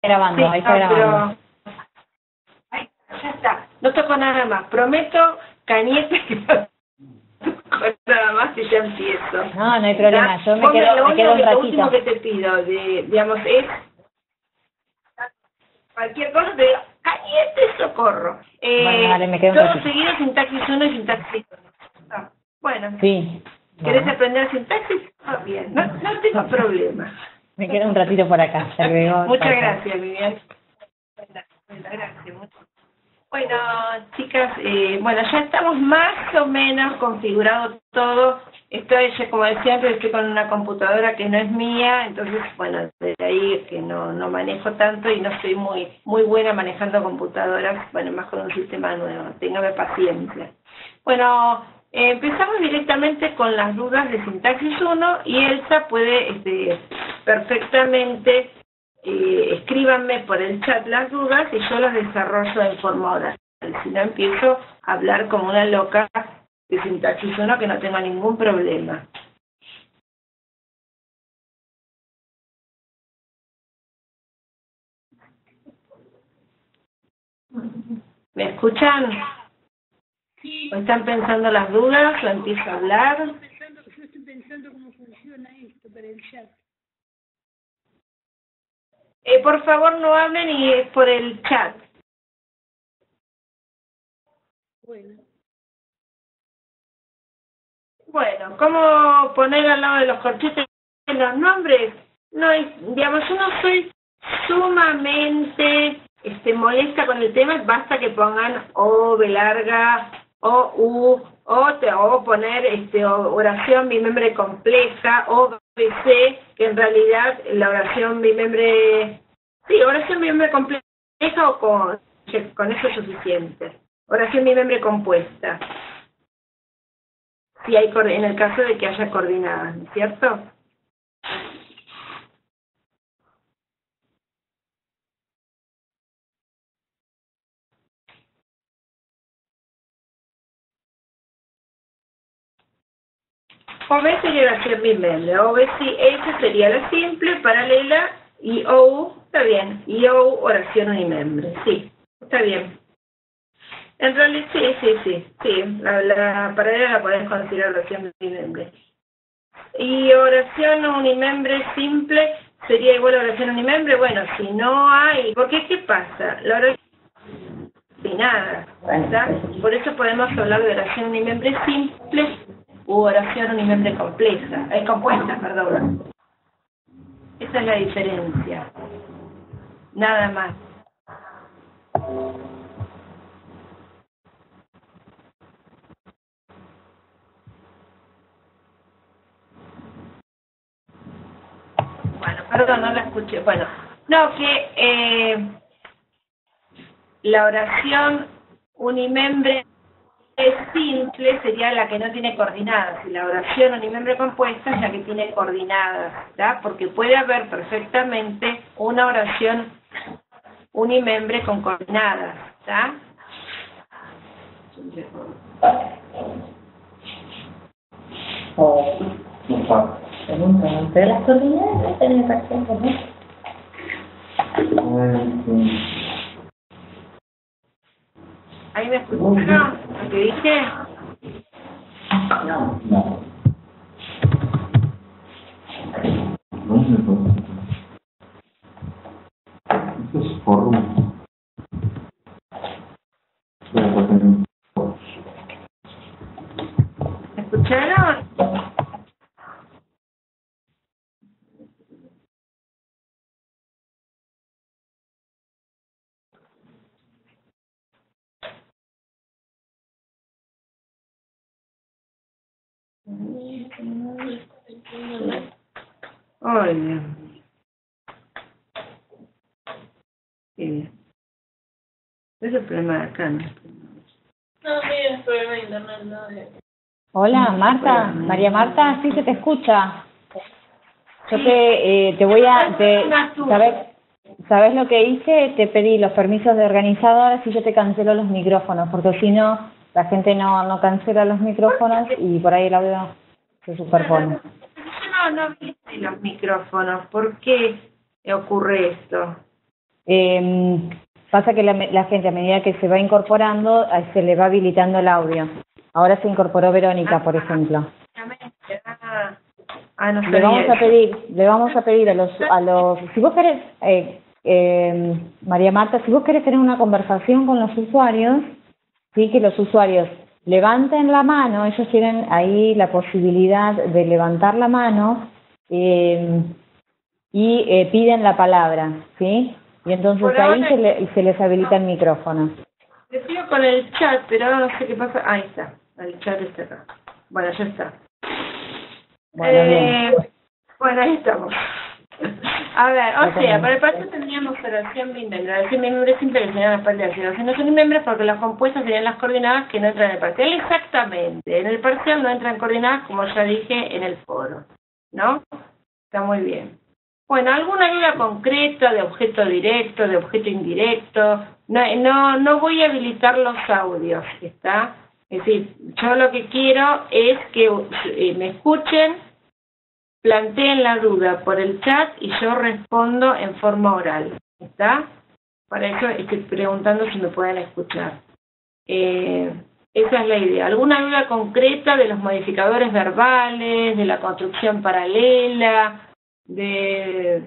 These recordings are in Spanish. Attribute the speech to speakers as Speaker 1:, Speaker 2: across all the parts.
Speaker 1: grabando,
Speaker 2: Sí,
Speaker 1: ahí está grabando.
Speaker 2: pero... Ay, ya está. No toco nada más. Prometo, Cañete, que no toco nada más y ya empiezo.
Speaker 1: No, no hay problema. Yo me
Speaker 2: Vos
Speaker 1: quedo un
Speaker 2: lo último que
Speaker 1: ratito.
Speaker 2: te pido, digamos, es... Cualquier cosa te digo, Cañete, socorro.
Speaker 1: Bueno, dale, me quedo un
Speaker 2: Todo
Speaker 1: ratito.
Speaker 2: seguido, sintaxis 1 y sintaxis 2. Ah, bueno.
Speaker 1: Sí.
Speaker 2: ¿Querés
Speaker 1: Bueno,
Speaker 2: aprender sintaxis? Ah, bien. No tengo problema.
Speaker 1: me quedo un ratito por acá. Hasta luego.
Speaker 2: Muchas
Speaker 1: Chao, chao.
Speaker 2: gracias, Vivian. Gracias. Bueno, chicas, bueno, ya estamos más o menos configurado todo. Estoy, como decía antes, estoy con una computadora que no es mía, entonces, bueno, de ahí que no manejo tanto y no soy muy buena manejando computadoras, bueno, más con un sistema nuevo. Téngame paciencia. Bueno, empezamos directamente con las dudas de sintaxis 1 y Elsa puede perfectamente... escríbanme por el chat las dudas y yo las desarrollo en forma oral. Si no, empiezo a hablar como una loca de sintaxis 1 que no tengo ningún problema. ¿Me escuchan?
Speaker 3: Sí.
Speaker 2: ¿O están pensando las dudas o empiezo a hablar?
Speaker 3: Yo estoy pensando cómo funciona esto para el chat.
Speaker 2: Por favor, no hablen y es por el chat.
Speaker 3: Bueno.
Speaker 2: Bueno, ¿cómo poner al lado de los corchetes los nombres? No, digamos, yo no soy sumamente molesta con el tema, basta que pongan O, B larga, O, U, o poner oración bimembre compleja, O, B, C, que en realidad la oración bimembre, sí, oración bimembre compleja o con eso es suficiente. Oración bimembre compuesta. Si hay, en el caso de que haya coordinadas, ¿no es cierto? OB sería oración bimembre, OBS sería la simple, paralela, y OU, está bien, y OU oración unimembre, sí, está bien. En realidad, sí, la paralela la podés considerar oración bimembre. Y oración unimembre simple sería igual a oración unimembre, bueno, si no hay, porque ¿qué pasa? La oración nada, ¿verdad? Por eso podemos hablar de oración unimembre simple u oración unimembre compleja, compuesta, perdón. Esa es la diferencia. Nada más. Bueno, perdón, no la escuché. Bueno, no, que la oración unimembre simple sería la que no tiene coordenadas y la oración unimembre compuesta es la que tiene coordenadas, ¿verdad? Porque puede haber perfectamente una oración unimembre con coordenadas, ¿verdad?
Speaker 1: Pero las coordenadas tenés razón, ¿no?
Speaker 2: ¿Ahí me escucharon lo que dije?
Speaker 4: No. ¿Dónde fue? Esto es forum.
Speaker 2: ¿Me escucharon? Ay, Dios mío. Qué bien. Es el problema de acá, ¿no?
Speaker 3: No, mira, es problema de internet, no de...
Speaker 1: Hola, Marta. María Marta, sí se te escucha. Yo te voy a... ¿Sabes lo que hice? Te pedí los permisos de organizadora si yo te cancelo los micrófonos, porque si no, la gente no cancela los micrófonos y por ahí el audio se superpone.
Speaker 2: Yo no viste los micrófonos. ¿Por qué ocurre esto?
Speaker 1: Pasa que la gente a medida que se va incorporando, se le va habilitando el audio. Ahora se incorporó Verónica, por ejemplo.
Speaker 2: No
Speaker 1: le vamos a pedir a los si vos querés, María Marta, si vos querés tener una conversación con los usuarios, sí, que los usuarios levanten la mano, ellos tienen ahí la posibilidad de levantar la mano y piden la palabra, ¿sí? Y entonces ahí se les habilita el micrófono.
Speaker 2: Le sigo con el chat, pero ahora no sé qué pasa. Ahí está, el chat está acá. Bueno, ya está. Bueno, ahí estamos. A ver, para el parcial tendríamos oración bimembra. Oración bimembra siempre que serían las partes de oración no son bimembras porque las compuestas serían las coordenadas que no entran en el parcial. Exactamente. En el parcial no entran coordenadas, como ya dije, en el foro. ¿No? Está muy bien. Bueno, ¿alguna duda concreta de objeto directo, de objeto indirecto? No voy a habilitar los audios, ¿está? Es decir, yo lo que quiero es que me escuchen, planteen la duda por el chat y yo respondo en forma oral, ¿está? Para eso estoy preguntando si me pueden escuchar. Esa es la idea. ¿Alguna duda concreta de los modificadores verbales, de la construcción paralela, de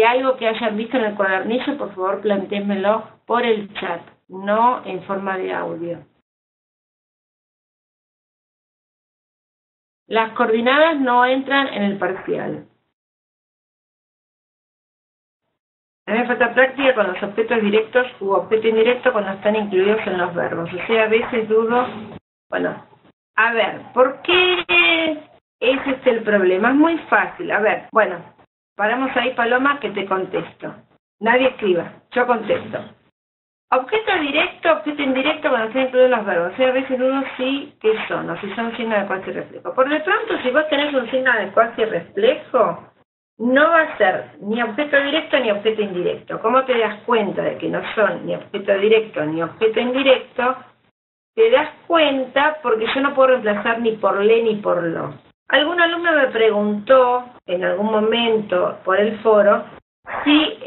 Speaker 2: algo que hayan visto en el cuadernillo? Por favor, plantéenmelo por el chat, no en forma de audio. Las coordenadas no entran en el parcial. A mí me falta práctica con los objetos directos u objeto indirecto cuando están incluidos en los verbos. O sea, a veces dudo... Bueno, a ver, ¿por qué es el problema? Es muy fácil. A ver, bueno, paramos ahí, Paloma, que te contesto. Nadie escriba, yo contesto. Objeto directo, objeto indirecto cuando están incluidos los verbos. O sea, a veces dudo si qué son, o si son signos de cuasi reflejo. Por de pronto, si vos tenés un signo de cuasi reflejo, no va a ser ni objeto directo ni objeto indirecto. ¿Cómo te das cuenta de que no son ni objeto directo ni objeto indirecto? Te das cuenta porque yo no puedo reemplazar ni por le ni por lo. Algún alumno me preguntó en algún momento por el foro si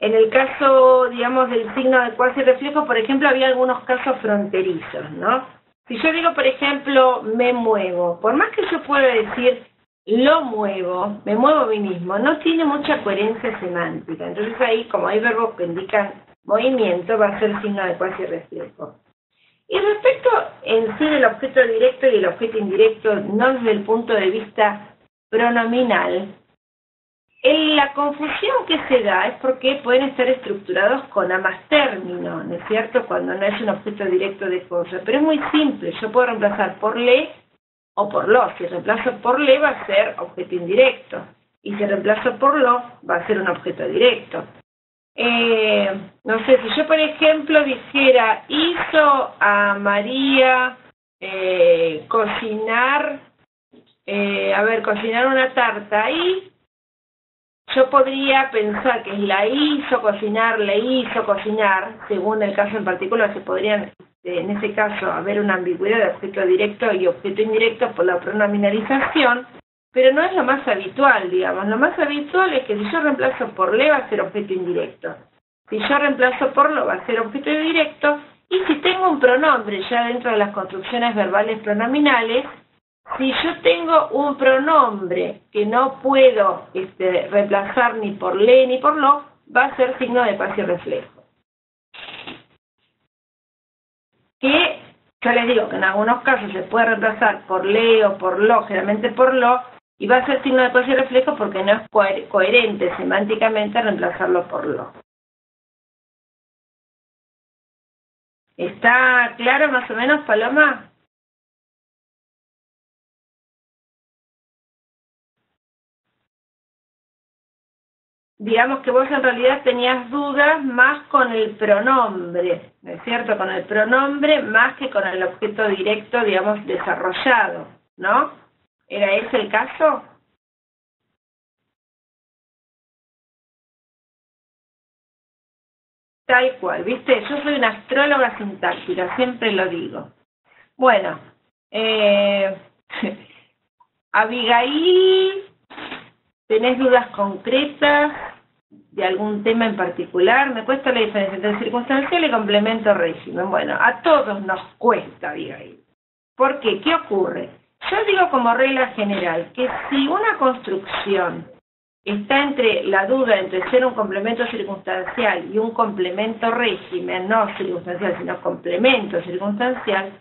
Speaker 2: en el caso, digamos, del signo de cuasi reflejo, por ejemplo, había algunos casos fronterizos, ¿no? Si yo digo, por ejemplo, me muevo, por más que yo pueda decir lo muevo, me muevo a mí mismo, no tiene mucha coherencia semántica. Entonces ahí, como hay verbos que indican movimiento, va a ser el signo de cuasi reflejo. Y respecto en sí del objeto directo y el objeto indirecto, no desde el punto de vista pronominal, la confusión que se da es porque pueden estar estructurados con ambas términos, ¿no es cierto? Cuando no es un objeto directo de cosa. Pero es muy simple, yo puedo reemplazar por le o por lo. Si reemplazo por le va a ser objeto indirecto. Y si reemplazo por lo va a ser un objeto directo. No sé, si yo por ejemplo dijera, hizo a María cocinar una tarta y... Yo podría pensar que es la hizo cocinar, le hizo cocinar, según el caso en particular, se podrían, en ese caso, haber una ambigüedad de objeto directo y objeto indirecto por la pronominalización, pero no es lo más habitual, digamos. Lo más habitual es que si yo reemplazo por le va a ser objeto indirecto, si yo reemplazo por lo va a ser objeto directo, y si tengo un pronombre ya dentro de las construcciones verbales pronominales, si yo tengo un pronombre que no puedo reemplazar ni por le ni por lo, va a ser signo de cuasi reflejo. Que yo les digo que en algunos casos se puede reemplazar por le o por lo, generalmente por lo, y va a ser signo de cuasi reflejo porque no es coherente semánticamente reemplazarlo por lo. ¿Está claro más o menos, Paloma? Digamos que vos en realidad tenías dudas más con el pronombre, ¿no es cierto? Con el pronombre más que con el objeto directo, digamos, desarrollado, ¿no? ¿Era ese el caso? Tal cual, ¿viste? Yo soy una astróloga sintáctica, siempre lo digo. Bueno, Abigail, ¿tenés dudas concretas? de algún tema en particular? Me cuesta la diferencia entre circunstancial y complemento régimen. Bueno, a todos nos cuesta, Abigail. ¿Por qué? ¿Qué ocurre? Yo digo como regla general que si una construcción está entre la duda entre ser un complemento circunstancial y un complemento régimen, no circunstancial, sino complemento circunstancial,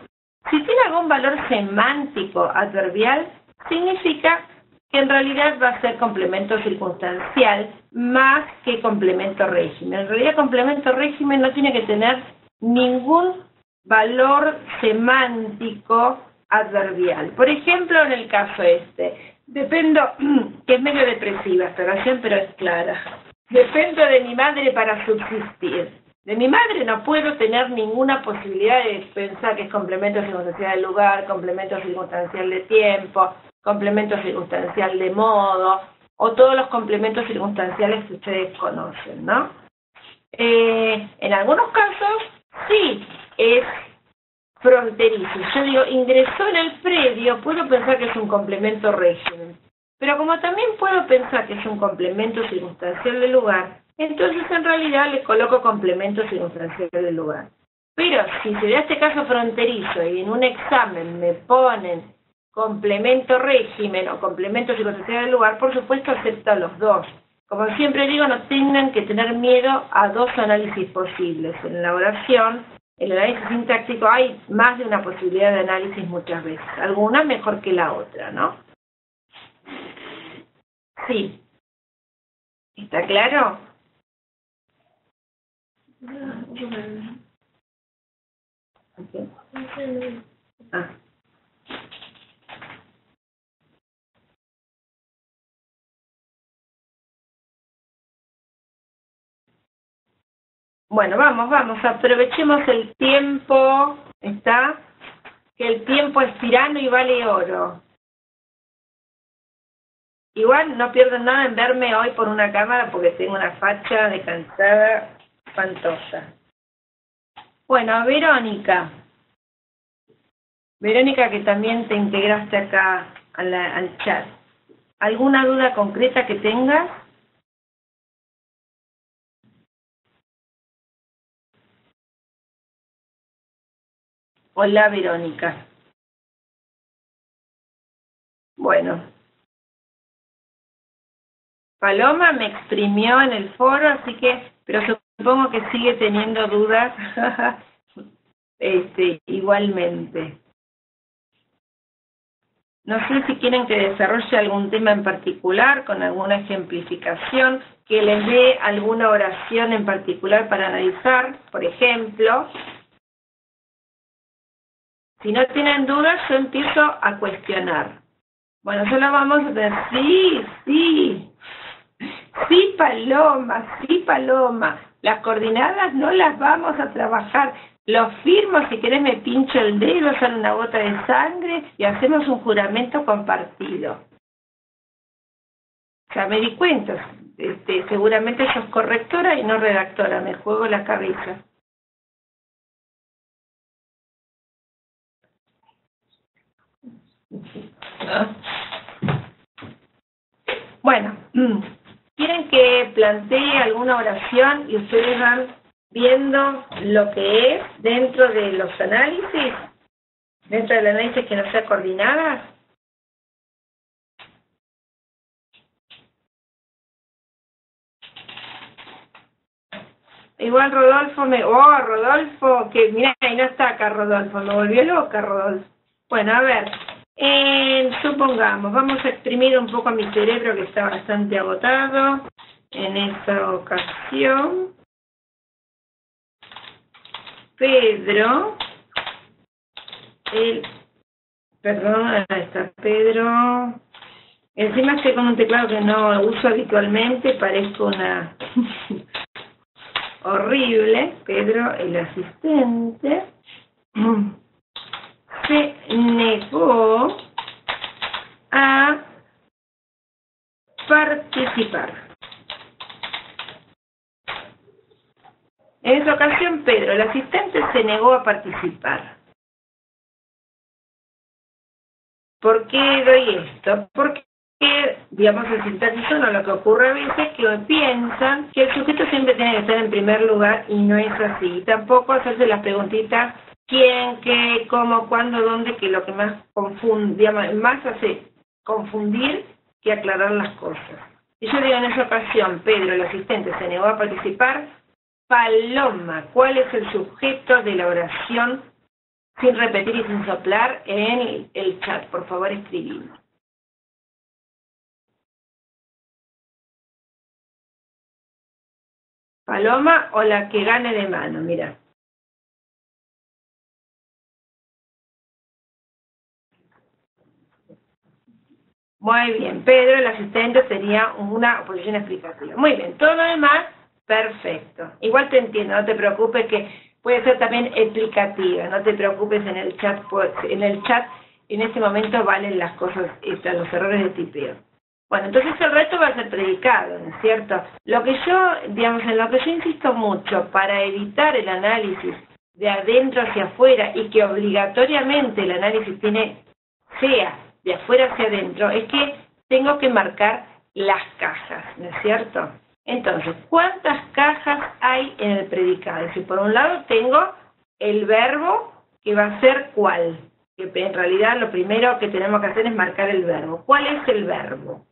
Speaker 2: si tiene algún valor semántico adverbial, significa que en realidad va a ser complemento circunstancial más que complemento régimen. En realidad complemento régimen no tiene que tener ningún valor semántico adverbial. Por ejemplo, en el caso dependo, que es medio depresiva esta oración, pero es clara. Dependo de mi madre para subsistir. De mi madre no puedo tener ninguna posibilidad de pensar que es complemento circunstancial del lugar, complemento circunstancial de tiempo, complemento circunstancial de modo, o todos los complementos circunstanciales que ustedes conocen, ¿no? En algunos casos, sí, es fronterizo. Yo digo, ingresó en el predio, puedo pensar que es un complemento régimen. Pero como también puedo pensar que es un complemento circunstancial del lugar, entonces en realidad le coloco complemento circunstancial del lugar. Pero si se da este caso fronterizo y en un examen me ponen complemento régimen o complemento circunstancial del lugar, por supuesto acepto los dos. Como siempre digo, no tengan que tener miedo a dos análisis posibles. En la oración, en el análisis sintáctico, hay más de una posibilidad de análisis muchas veces. Alguna mejor que la otra, ¿no? Sí. ¿Está claro? Okay. Ah. Bueno, vamos, aprovechemos el tiempo, ¿está? Que el tiempo es tirano y vale oro. Igual no pierdo nada en verme hoy por una cámara porque tengo una facha de cansada espantosa. Bueno, Verónica. Verónica, que también te integraste acá al chat. ¿Alguna duda concreta que tengas? Hola, Verónica. Bueno. Paloma me exprimió en el foro, así que, pero supongo que sigue teniendo dudas igualmente. No sé si quieren que desarrolle algún tema en particular, con alguna ejemplificación, que les dé alguna oración en particular para analizar, por ejemplo. Si no tienen dudas, yo empiezo a cuestionar. Bueno, solo vamos a tener, sí, Paloma, las coordinadas no las vamos a trabajar. Lo firmo, si querés me pincho el dedo, sale una gota de sangre y hacemos un juramento compartido. Ya me di cuenta, seguramente sos correctora y no redactora, me juego la cabeza. Bueno, ¿quieren que plantee alguna oración y ustedes van viendo lo que es dentro de los análisis? Dentro del análisis que no sea coordinada. Igual Rodolfo Rodolfo, que mira, ahí no está acá Rodolfo, me volvió loca Rodolfo. Bueno, a ver, supongamos, vamos a exprimir un poco a mi cerebro que está bastante agotado en esta ocasión. Pedro, perdón, está Pedro. Encima estoy con un teclado que no uso habitualmente, parezco una horrible. Pedro, el asistente, se negó a participar. En esta ocasión, Pedro, el asistente, se negó a participar. ¿Por qué doy esto? Porque que, digamos, el sintaxis 1, lo que ocurre a veces es que piensan que el sujeto siempre tiene que estar en primer lugar y no es así. Y tampoco hacerse las preguntitas quién, qué, cómo, cuándo, dónde, que lo que más confunde, digamos, más hace confundir que aclarar las cosas. Y yo digo, en esa ocasión, Pedro, el asistente, se negó a participar. Paloma, ¿cuál es el sujeto de la oración? Sin repetir y sin soplar en el chat, por favor, escribimos. Paloma o la que gane de mano, mira. Muy bien, Pedro, el asistente, tenía una posición explicativa. Muy bien, todo lo demás, perfecto. Igual te entiendo, no te preocupes, que puede ser también explicativa, no te preocupes en el chat, en este momento valen las cosas, los errores de tipeo. Bueno, entonces el resto va a ser predicado, ¿no es cierto? Lo que yo, digamos, en lo que yo insisto mucho, para evitar el análisis de adentro hacia afuera y que obligatoriamente el análisis sea de afuera hacia adentro, es que tengo que marcar las cajas, ¿no es cierto? Entonces, ¿cuántas cajas hay en el predicado? Es decir, por un lado tengo el verbo, que va a ser ¿cuál? Que en realidad lo primero que tenemos que hacer es marcar el verbo. ¿Cuál es el verbo?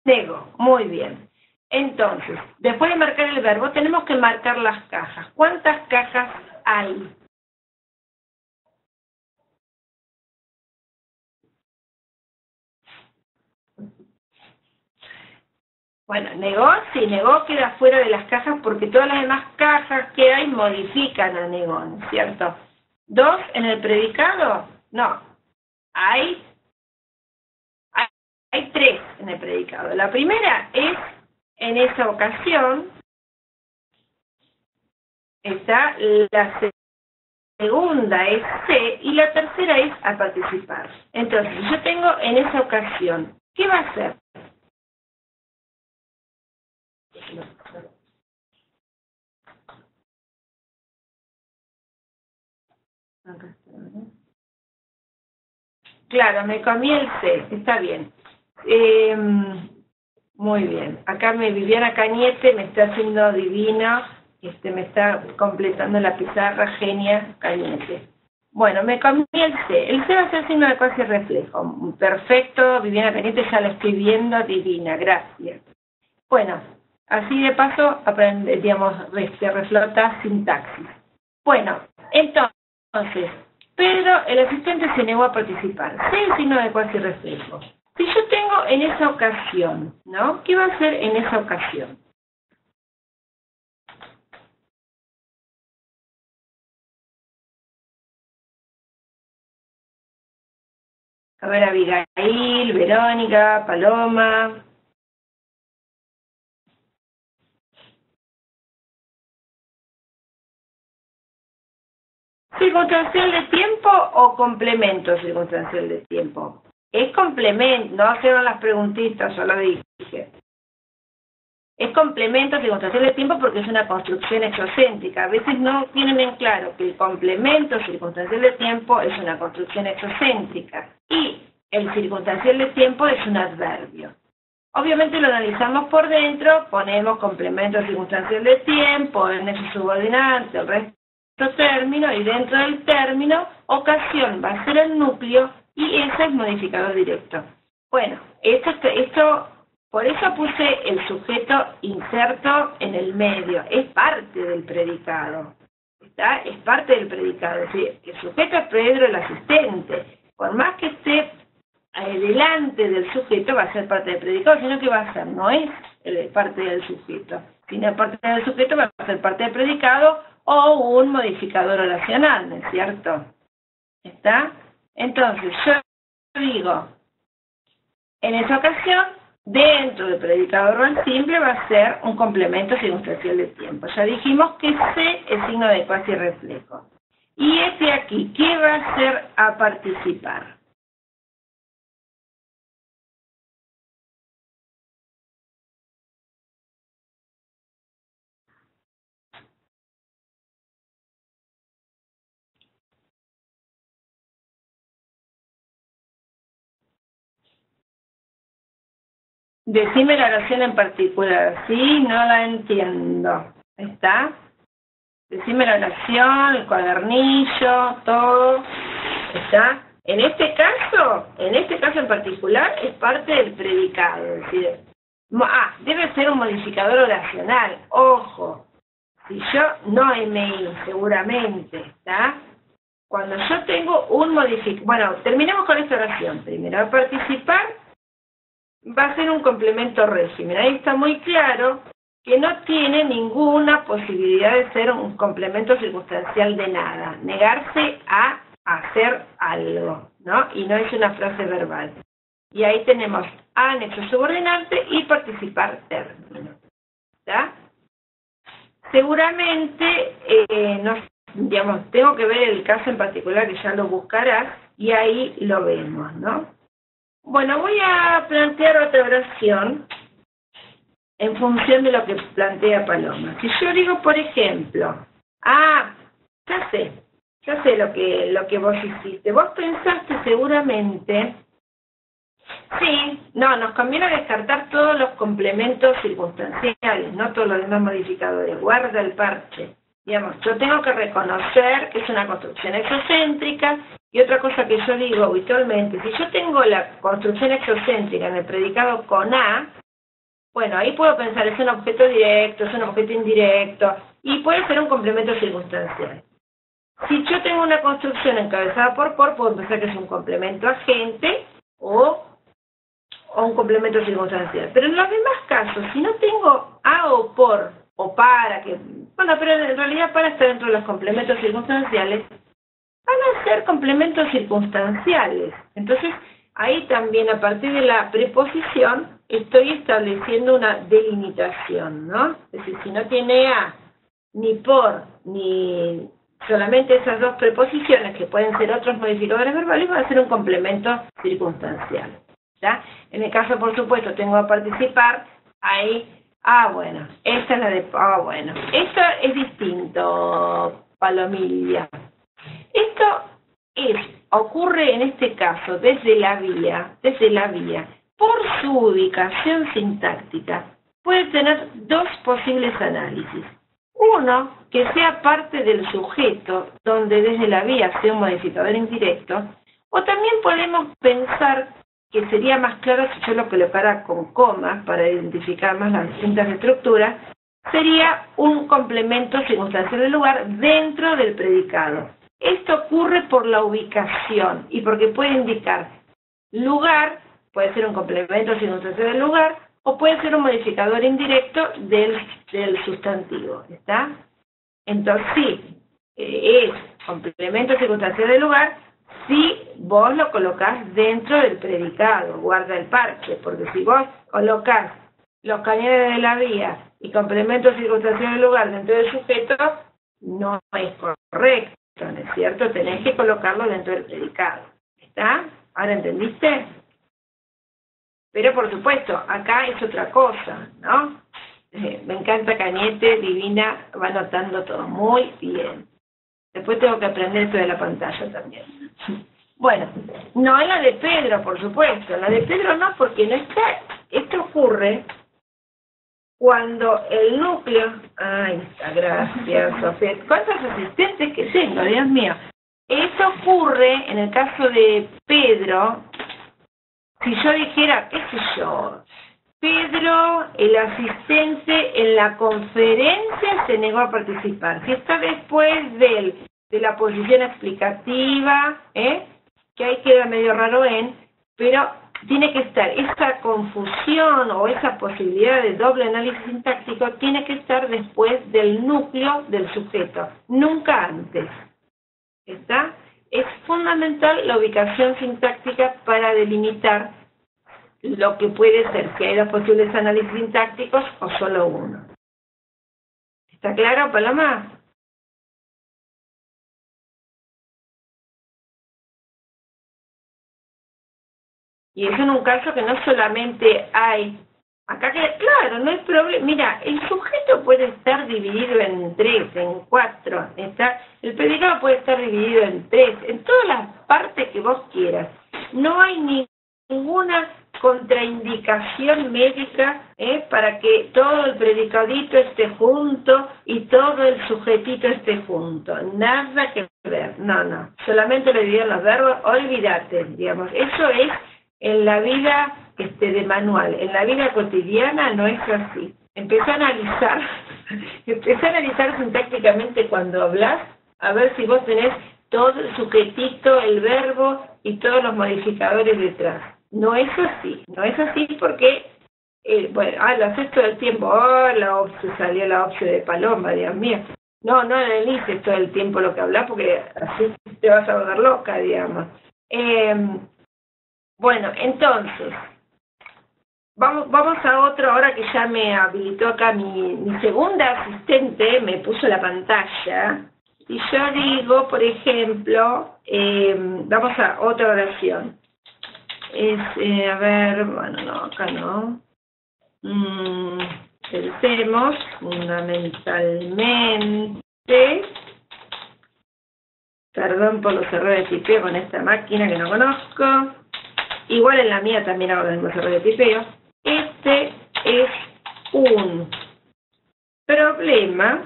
Speaker 2: Nego, muy bien. Entonces, después de marcar el verbo, tenemos que marcar las cajas. ¿Cuántas cajas hay? Bueno, negó, sí, negó queda fuera de las cajas porque todas las demás cajas que hay modifican a negó, ¿no es cierto? ¿Dos en el predicado? No, hay, hay tres en el predicado. La primera es, en esa ocasión, está la segunda es C y la tercera es a participar. Entonces, yo tengo en esa ocasión, ¿qué va a hacer? Claro, me comí el C, está bien. Muy bien. Acá Viviana Cañete me está haciendo divina, me está completando la pizarra, genia Cañete. Bueno, me comí el C. El C va a ser signo de cuasi reflejo. Perfecto, Viviana Cañete, ya lo estoy viendo, divina, gracias. Bueno, así de paso, digamos, reflota sintaxis. Bueno, entonces, Pedro, el asistente, se negó a participar. C es signo de cuasi reflejo. Si yo tengo en esa ocasión, ¿no? ¿Qué va a hacer en esa ocasión? A ver, Abigail, Verónica, Paloma. ¿Circunstancial de tiempo o complemento circunstancial de tiempo? Es complemento, no hicieron las preguntitas, yo lo dije. Es complemento circunstancial de tiempo porque es una construcción exocéntrica. A veces no tienen en claro que el complemento circunstancial de tiempo es una construcción exocéntrica y el circunstancial de tiempo es un adverbio. Obviamente lo analizamos por dentro, ponemos complemento circunstancial de tiempo, en ese subordinante, el resto término, y dentro del término, ocasión va a ser el núcleo y ese es modificador directo. Bueno, esto por eso puse el sujeto inserto en el medio, es parte del predicado, ¿está? Es parte del predicado, es decir, el sujeto es Pedro, el asistente, por más que esté delante del sujeto va a ser parte del predicado, sino que va a ser, no es parte del sujeto, sino parte del sujeto va a ser parte del predicado o un modificador oracional, ¿no es cierto? ¿Está? Entonces, yo digo, en esa ocasión, dentro del predicado real simple va a ser un complemento circunstancial de tiempo. Ya dijimos que C es signo de cuasi reflejo. Y este aquí, ¿qué va a hacer a participar? Decime la oración en particular. Sí, no la entiendo. ¿Está? Decime la oración, el cuadernillo, todo. ¿Está? En este caso en particular, es parte del predicado. Es decir, debe ser un modificador oracional. Ojo. Si yo no MI, seguramente, ¿está? Cuando yo tengo un modificador... Bueno, terminemos con esta oración primero. Participar va a ser un complemento régimen. Ahí está muy claro que no tiene ninguna posibilidad de ser un complemento circunstancial de nada. Negarse a hacer algo, ¿no? Y no es una frase verbal. Y ahí tenemos anexo subordinante y participar término. ¿Está? Seguramente, tengo que ver el caso en particular, que ya lo buscarás, y ahí lo vemos, ¿no? Bueno, voy a plantear otra oración en función de lo que plantea Paloma. Si yo digo, por ejemplo, ya sé lo que vos hiciste. Vos pensaste seguramente, nos conviene descartar todos los complementos circunstanciales, no todos los demás modificadores. Guarda el parche. Digamos, yo tengo que reconocer que es una construcción exocéntrica. Y otra cosa que yo digo habitualmente, si yo tengo la construcción exocéntrica en el predicado con A, bueno, ahí puedo pensar, es un objeto directo, es un objeto indirecto, y puede ser un complemento circunstancial. Si yo tengo una construcción encabezada por puedo pensar que es un complemento agente o un complemento circunstancial. Pero en los demás casos, si no tengo a o por o para, pero en realidad para estar dentro de los complementos circunstanciales, van a ser complementos circunstanciales. Entonces, ahí también a partir de la preposición estoy estableciendo una delimitación, ¿no? Es decir, si no tiene a, ni por, ni solamente esas dos preposiciones, que pueden ser otros modificadores verbales, van a ser un complemento circunstancial. ¿Ya? En el caso, por supuesto, tengo a participar, ahí, bueno, esta es la de, bueno, esto es distinto, Palomilla. Esto ocurre en este caso desde la vía, por su ubicación sintáctica, puede tener dos posibles análisis. Uno, que sea parte del sujeto, donde desde la vía sea un modificador indirecto, o también podemos pensar que sería más claro si yo lo colocara con comas para identificar más las distintas estructuras, sería un complemento circunstancial del lugar dentro del predicado. Esto ocurre por la ubicación y porque puede indicar lugar, puede ser un complemento circunstancial del lugar, o puede ser un modificador indirecto del sustantivo, ¿está? Entonces, sí, es complemento circunstancial del lugar si vos lo colocás dentro del predicado, guarda el parche, porque si vos colocás los cañones de la vía y complemento circunstancial del lugar dentro del sujeto, no es correcto, ¿no es cierto? Tenés que colocarlo dentro del predicado, ¿está? ¿Ahora entendiste? Pero por supuesto, acá es otra cosa, ¿no? Me encanta Cañete, divina, va anotando todo muy bien. Después tengo que aprender esto de la pantalla también. Bueno, no es la de Pedro, por supuesto. La de Pedro no, porque no está. Esto ocurre cuando el núcleo... Ay, gracias, Sofía. ¿Cuántos asistentes que tengo, Dios mío? Esto ocurre en el caso de Pedro. Si yo dijera, qué sé yo, Pedro, el asistente en la conferencia, se negó a participar. Si está después de la posición explicativa, que ahí queda medio raro pero tiene que estar, esa confusión o esa posibilidad de doble análisis sintáctico tiene que estar después del núcleo del sujeto, nunca antes. ¿Está? Es fundamental la ubicación sintáctica para delimitar lo que puede ser, si hay dos posibles análisis sintácticos o solo uno. ¿Está claro, Paloma? Y es en un caso que no solamente hay, acá que, claro, no hay problema, mira, el sujeto puede estar dividido en 3, en 4, el predicado puede estar dividido en 3, en todas las partes que vos quieras. No hay ninguna contraindicación médica para que todo el predicadito esté junto y todo el sujetito esté junto. Nada que ver, no. Solamente lo dividieron los verbos, olvídate, digamos. Eso es en la vida de manual. En la vida cotidiana no es así. Empezá a analizar sintácticamente cuando hablas, a ver si vos tenés todo el sujetito, el verbo y todos los modificadores detrás. No es así porque, lo haces todo el tiempo. Salió la OPSE de Paloma, Dios mío. No analices todo el tiempo lo que hablas porque así te vas a volver loca, digamos. Bueno, entonces, vamos a otro, ahora que ya me habilitó acá mi segunda asistente, me puso la pantalla, y yo digo, por ejemplo, vamos a otra oración. Acá no. Pensemos fundamentalmente, perdón por los errores de tipeo con esta máquina que no conozco, igual en la mía también hago los mismos errores de tipeo. Este es un problema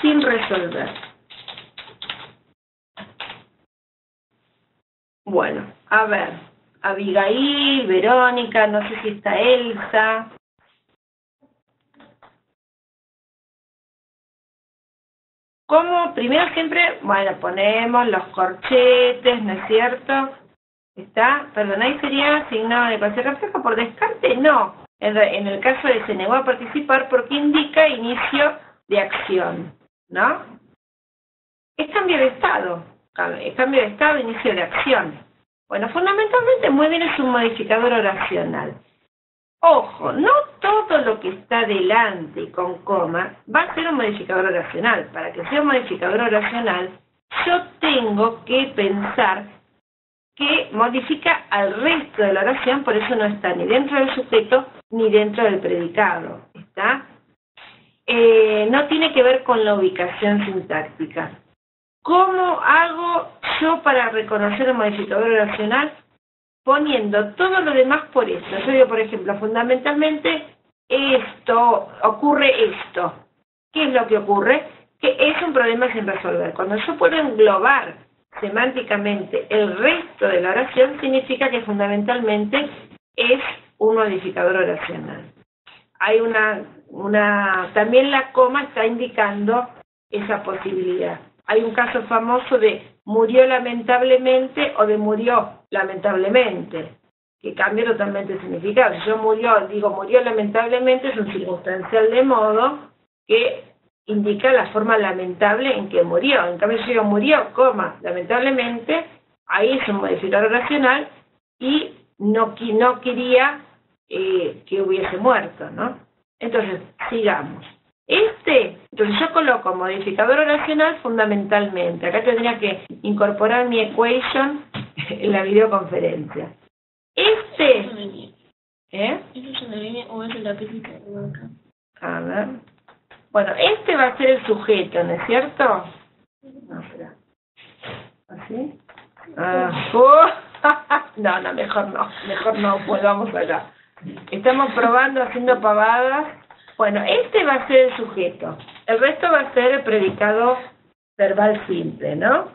Speaker 2: sin resolver. Bueno, a ver, Abigail, Verónica, no sé si está Elsa. ¿Cómo? Primero siempre, ponemos los corchetes, ¿no es cierto? ¿Está? Perdón, ahí sería signo de ecuación refleja por descarte, no. En el caso de se negó a participar porque indica inicio de acción, ¿no? Es cambio de estado, inicio de acción. Bueno, fundamentalmente muy bien es un modificador oracional. Ojo, no todo lo que está delante y con coma va a ser un modificador oracional. Para que sea un modificador oracional, yo tengo que pensar que modifica al resto de la oración, por eso no está ni dentro del sujeto ni dentro del predicado. ¿Está? No tiene que ver con la ubicación sintáctica. ¿Cómo hago yo para reconocer un modificador oracional? Poniendo todo lo demás por esto. Yo digo, por ejemplo, fundamentalmente ocurre esto. ¿Qué es lo que ocurre? Que es un problema sin resolver. Cuando yo puedo englobar semánticamente el resto de la oración, significa que fundamentalmente es un modificador oracional. Hay también la coma está indicando esa posibilidad. Hay un caso famoso de murió lamentablemente o de murió lamentablemente, que cambia totalmente el significado. Si yo murió lamentablemente, es un circunstancial de modo que indica la forma lamentable en que murió. En cambio, si yo murió, lamentablemente, ahí es un modificador oracional y no quería que hubiese muerto, ¿no? Entonces, sigamos. Entonces yo coloco modificador oracional fundamentalmente. Acá tendría que incorporar mi equation en la videoconferencia. ¿Eso es una línea o es el lapicito? A ver. Bueno, va a ser el sujeto, ¿no es cierto? No, espera. ¿Así? No, mejor no, pues vamos allá. Estamos probando, haciendo pavadas. Bueno, va a ser el sujeto. El resto va a ser el predicado verbal simple, ¿no?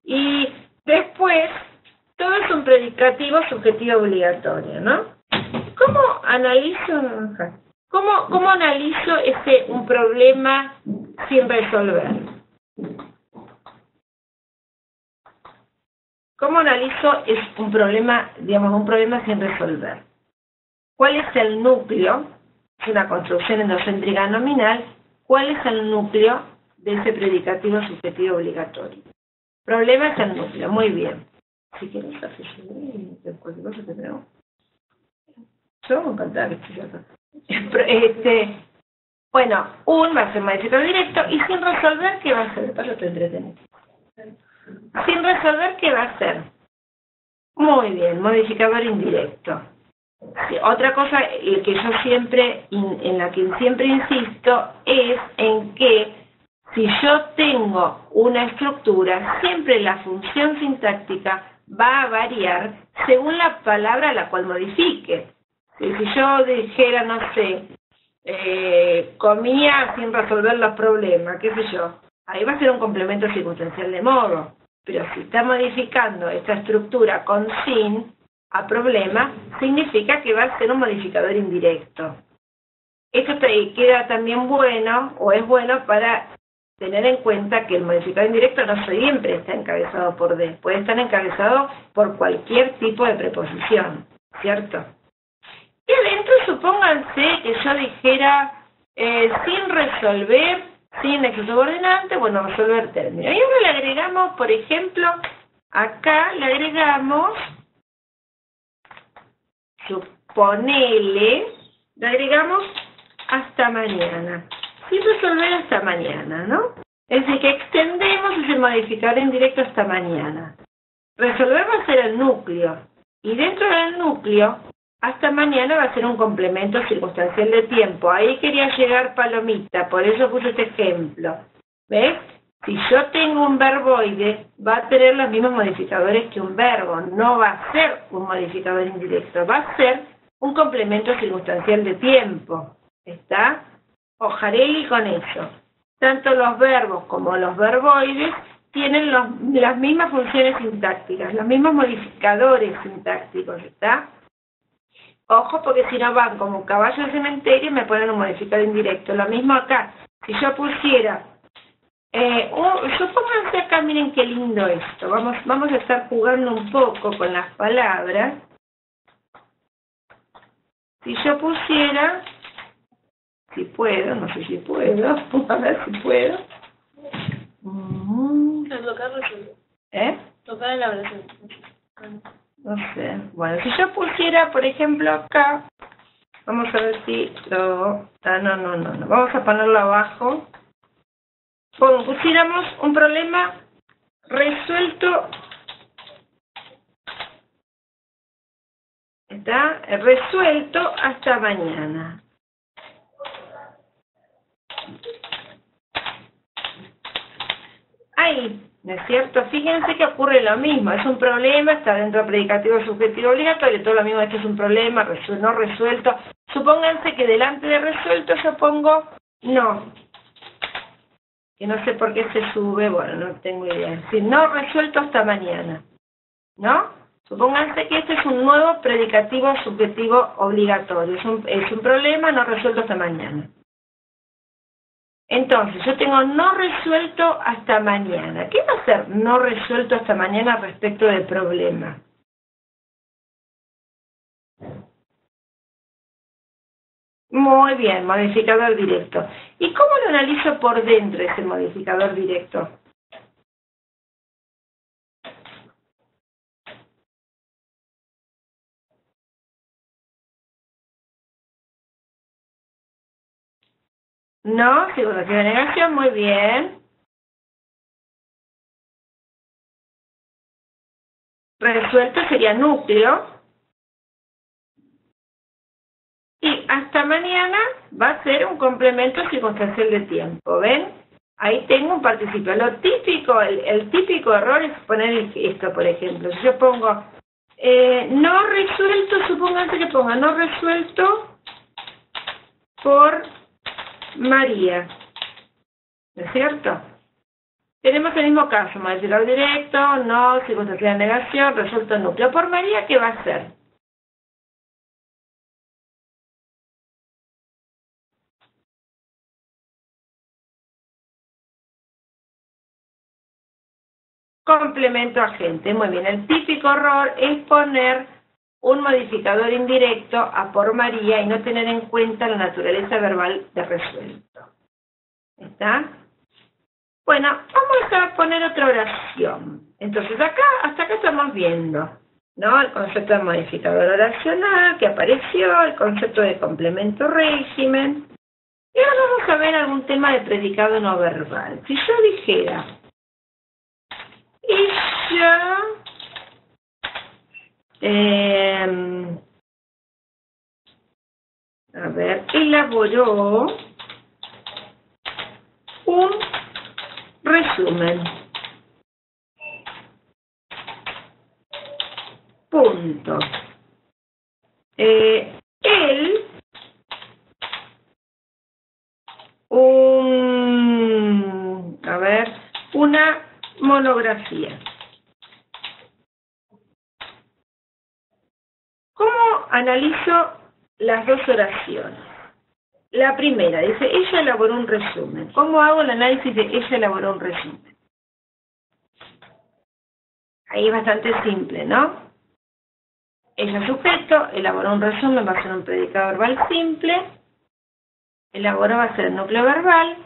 Speaker 2: Y después, todo es un predicativo subjetivo obligatorio, ¿no? ¿Cómo analizo un problema sin resolver? ¿Cómo analizo un problema sin resolver? ¿Cuál es el núcleo? Es una construcción endocéntrica nominal. ¿Cuál es el núcleo de ese predicativo subjetivo obligatorio? Problema es el núcleo, muy bien. Si quieres hacer cualquier cosa te pregunto. Yo me encantaría que estés acá. Bueno, va a ser modificador directo y sin resolver, ¿qué va a hacer? Para te entretener. Sin resolver, ¿qué va a hacer? Muy bien, modificador indirecto. Sí, otra cosa en la que siempre insisto es en que si yo tengo una estructura, siempre la función sintáctica va a variar según la palabra a la cual modifique. Si yo dijera, no sé, comía sin resolver los problemas, qué sé yo, ahí va a ser un complemento circunstancial de modo. Pero si está modificando esta estructura con sin a problema, significa que va a ser un modificador indirecto. Esto queda también bueno, o es bueno para tener en cuenta que el modificador indirecto no siempre está encabezado por de, puede estar encabezado por cualquier tipo de preposición, ¿cierto? Y adentro supónganse que yo dijera sin resolver, sin nexo subordinante, bueno, resolver término. Y ahora le agregamos, por ejemplo, acá le agregamos, suponele, le agregamos hasta mañana. Sin resolver hasta mañana, ¿no? Es decir, que extendemos ese modificador indirecto hasta mañana. Resolver va a ser el núcleo. Y dentro del núcleo, hasta mañana va a ser un complemento circunstancial de tiempo. Ahí quería llegar Palomita, por eso puse este ejemplo. ¿Ves? Si yo tengo un verboide, va a tener los mismos modificadores que un verbo. No va a ser un modificador indirecto, va a ser un complemento circunstancial de tiempo. ¿Está? Ojaré con eso. Tanto los verbos como los verboides tienen las mismas funciones sintácticas, los mismos modificadores sintácticos, ¿está? Ojo, porque si no van como un caballo de cementerio me ponen un modificador indirecto. Lo mismo acá. Si yo pusiera, supónganse acá, miren qué lindo esto. Vamos a estar jugando un poco con las palabras. Si yo pusiera, si puedo, no sé si puedo, a ver si puedo.
Speaker 3: Tocar en la oración.
Speaker 2: No sé. Bueno, si yo pusiera, por ejemplo, acá, vamos a ver si lo... no. Vamos a ponerlo abajo. Bueno, pusiéramos un problema resuelto. ¿Está? Resuelto hasta mañana. Ahí, ¿no es cierto? Fíjense que ocurre lo mismo, es un problema, está dentro del predicativo subjetivo obligatorio, todo lo mismo es que es un problema, no resuelto. Supónganse que delante de resuelto yo pongo no, que no sé por qué se sube, bueno, no tengo idea. Es decir, no resuelto hasta mañana, ¿no? Supónganse que este es un nuevo predicativo subjetivo obligatorio, es un problema no resuelto hasta mañana. Entonces, yo tengo no resuelto hasta mañana. ¿Qué va a ser no resuelto hasta mañana respecto del problema? Muy bien, modificador directo. ¿Y cómo lo analizo por dentro ese modificador directo? No, circunstancia de negación, muy bien. Resuelto sería núcleo. Y hasta mañana va a ser un complemento circunstancial de tiempo, ¿ven? Ahí tengo un participio. Lo típico, el típico error es poner esto, por ejemplo. Si yo pongo no resuelto, supónganse que ponga no resuelto por María. ¿No es cierto? Tenemos el mismo caso, modificador directo, no, circunstancia de negación, resuelto núcleo. Por María, ¿qué va a ser? Complemento agente. Muy bien, el típico error es poner un modificador indirecto a por María y no tener en cuenta la naturaleza verbal de resuelto. ¿Está? Bueno, vamos a poner otra oración. Entonces acá, hasta acá estamos viendo, ¿no? El concepto de modificador oracional que apareció, el concepto de complemento régimen. Y ahora vamos a ver algún tema de predicado no verbal. Si yo dijera, ella elaboró un resumen. punto. Él, una monografía. ¿Cómo analizo las dos oraciones? La primera dice, ella elaboró un resumen. ¿Cómo hago el análisis de ella elaboró un resumen? Ahí es bastante simple, ¿no? Ella sujeto, elaboró un resumen, va a ser un predicado verbal simple. Elaboró va a ser el núcleo verbal.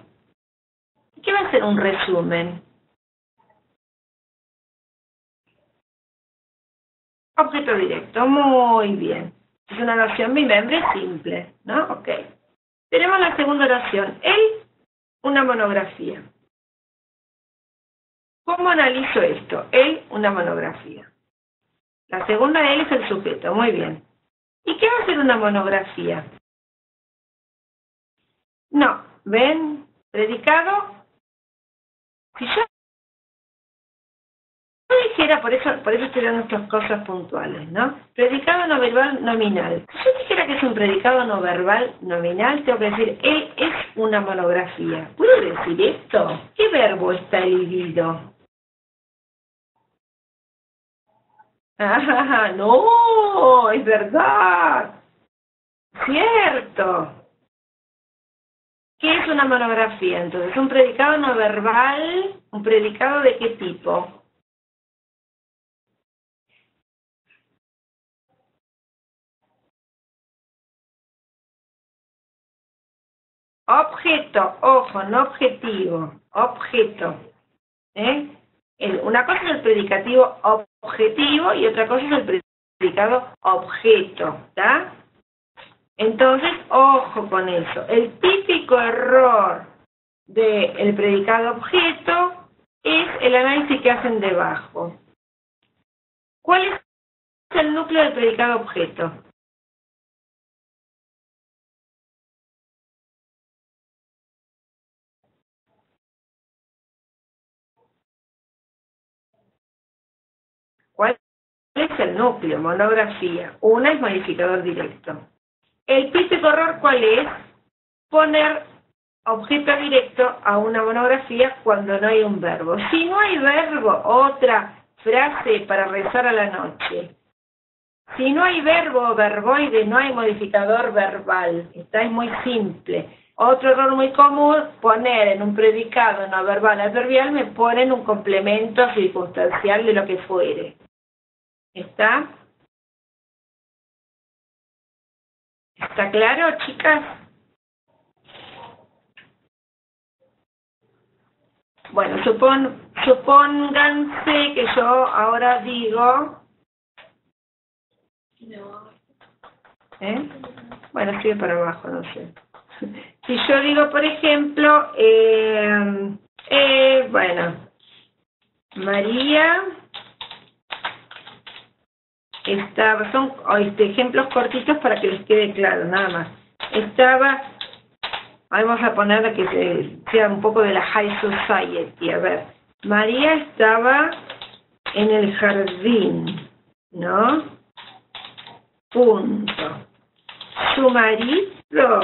Speaker 2: ¿Qué va a ser un resumen? Objeto directo, muy bien. Es una oración bimembre simple, ¿no? Ok. Tenemos la segunda oración. Él, una monografía. ¿Cómo analizo esto? Él, una monografía. La segunda él es el sujeto, muy bien. ¿Y qué va a ser una monografía? No, ¿ven? Predicado. Si yo dijera, por eso estoy dando estas cosas puntuales, ¿no? Predicado no verbal nominal. Si yo dijera que es un predicado no verbal nominal, tengo que decir, él es una monografía. ¿Puedo decir esto? ¿Qué verbo está elidido? Ah, no, es verdad. Cierto. ¿Qué es una monografía? Entonces, un predicado no verbal, ¿un predicado de qué tipo? Objeto, ojo, no objetivo, objeto. Una cosa es el predicativo objetivo y otra cosa es el predicado objeto, ¿está? Entonces, ojo con eso. El típico error del predicado objeto es el análisis que hacen debajo. ¿Cuál es el núcleo del predicado objeto? ¿Cuál es el núcleo? Monografía. Una es modificador directo. El típico error, ¿cuál es? Poner objeto directo a una monografía cuando no hay un verbo. Si no hay verbo, otra frase para rezar a la noche. Si no hay verbo verboide, no hay modificador verbal. Esta es muy simple. Otro error muy común, poner en un predicado no verbal adverbial, me ponen un complemento circunstancial de lo que fuere. ¿Está? ¿Está claro, chicas? Bueno, supónganse que yo ahora digo... Bueno, sigue para abajo, no sé. Si yo digo, por ejemplo, bueno, María estaba, son ejemplos cortitos para que les quede claro, nada más. Estaba, vamos a poner que sea un poco de la high society, a ver, María estaba en el jardín, ¿no? Punto. Su marido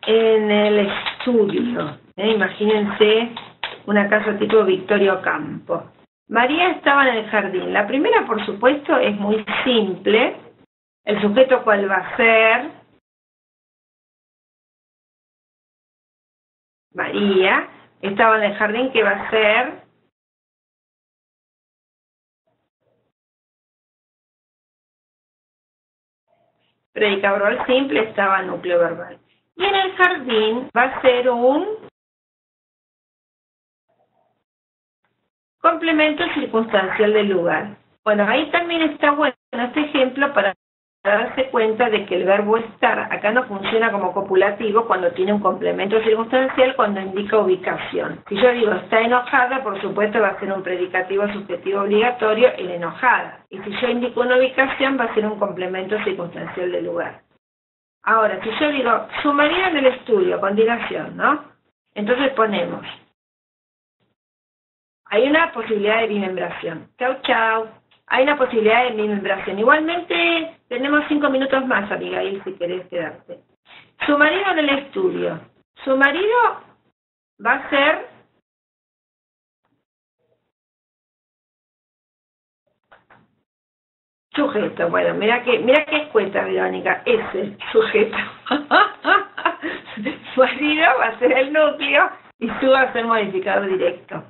Speaker 2: en el estudio. Imagínense una casa tipo Victorio Campo. María estaba en el jardín. La primera, por supuesto, es muy simple. ¿El sujeto cuál va a ser? María. Estaba en el jardín, ¿qué va a ser? Predicado verbal simple, estaba núcleo verbal. Y en el jardín va a ser un complemento circunstancial del lugar. Bueno, ahí también está bueno este ejemplo para darse cuenta de que el verbo estar acá no funciona como copulativo cuando tiene un complemento circunstancial cuando indica ubicación. Si yo digo está enojada, por supuesto va a ser un predicativo subjetivo obligatorio el enojada. Y si yo indico una ubicación va a ser un complemento circunstancial del lugar. Ahora, si yo digo su marido en el estudio, a continuación, ¿no? Entonces ponemos Hay una posibilidad de bimembración. Chau, chau. Hay una posibilidad de bimembración. Igualmente, tenemos 5 minutos más, Abigail, si querés quedarte. Su marido en el estudio. Su marido va a ser sujeto. Bueno, mira que escueta, Verónica. Ese sujeto. Su marido va a ser el núcleo y tú vas a ser modificador directo.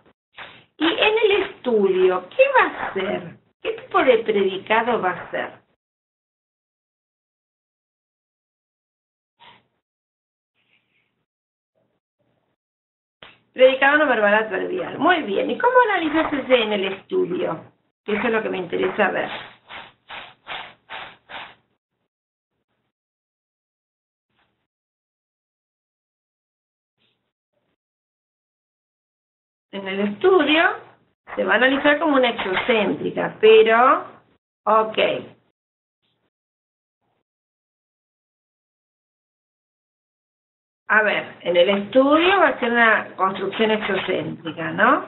Speaker 2: Y en el estudio, ¿qué va a hacer? ¿Qué tipo de predicado va a ser? Predicado no verbal adverbial. Muy bien. ¿Y cómo analizas ese en el estudio? Que eso es lo que me interesa ver. En el estudio se va a analizar como una exocéntrica, pero, ok. A ver, en el estudio va a ser una construcción exocéntrica, ¿no?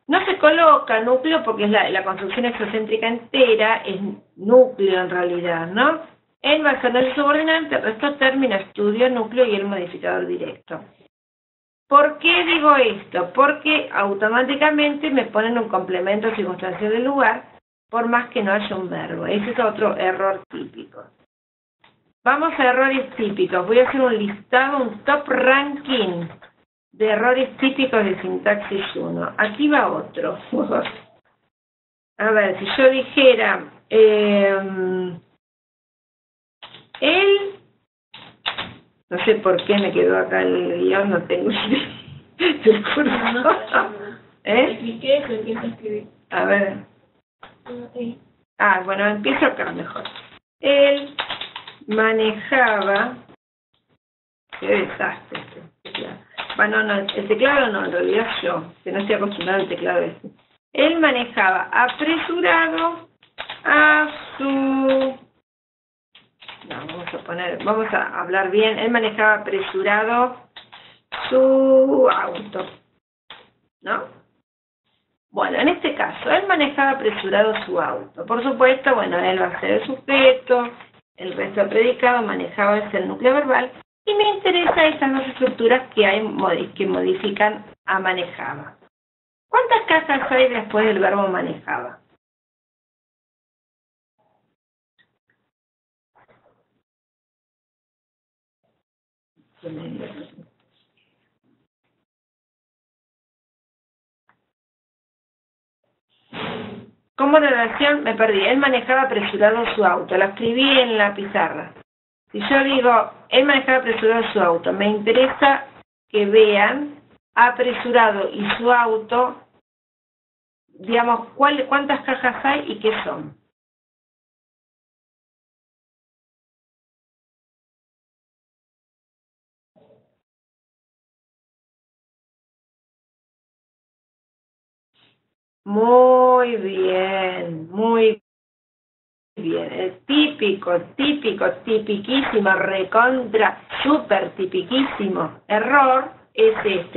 Speaker 2: No se coloca núcleo porque es la construcción exocéntrica entera, es núcleo en realidad, ¿no? Él va a ser el subordinante, el resto término, estudio, núcleo y el modificador directo. ¿Por qué digo esto? Porque automáticamente me ponen un complemento circunstancial del lugar, por más que no haya un verbo. Ese es otro error típico. Vamos a errores típicos. Voy a hacer un listado, un top ranking de errores típicos de sintaxis 1. Aquí va otro. A ver, si yo dijera, él, no sé por qué me quedó acá el guión, no tengo idea del curso.
Speaker 3: Expliqué eso, empiezo a escribir.
Speaker 2: A ver. Bueno, empiezo acá mejor. Él manejaba, qué desastre este teclado. Bueno, no, el teclado no, en realidad yo, que no estoy acostumbrado al teclado este. Él manejaba apresurado a su... No, vamos a hablar bien. Él manejaba apresurado su auto, ¿no? Bueno, en este caso, él manejaba apresurado su auto. Por supuesto, bueno, él va a ser el sujeto, el resto del predicado, manejaba es el núcleo verbal, y me interesa estas dos estructuras que hay que modifican a manejaba. ¿Cuántas cajas hay después del verbo manejaba? Como relación, me perdí, él manejaba apresurado su auto, la escribí en la pizarra. Si yo digo, él manejaba apresurado su auto, me interesa que vean apresurado y su auto, digamos, cuántas cajas hay y qué son. Muy bien, muy bien. El tipiquísimo, recontra, súper tipiquísimo error es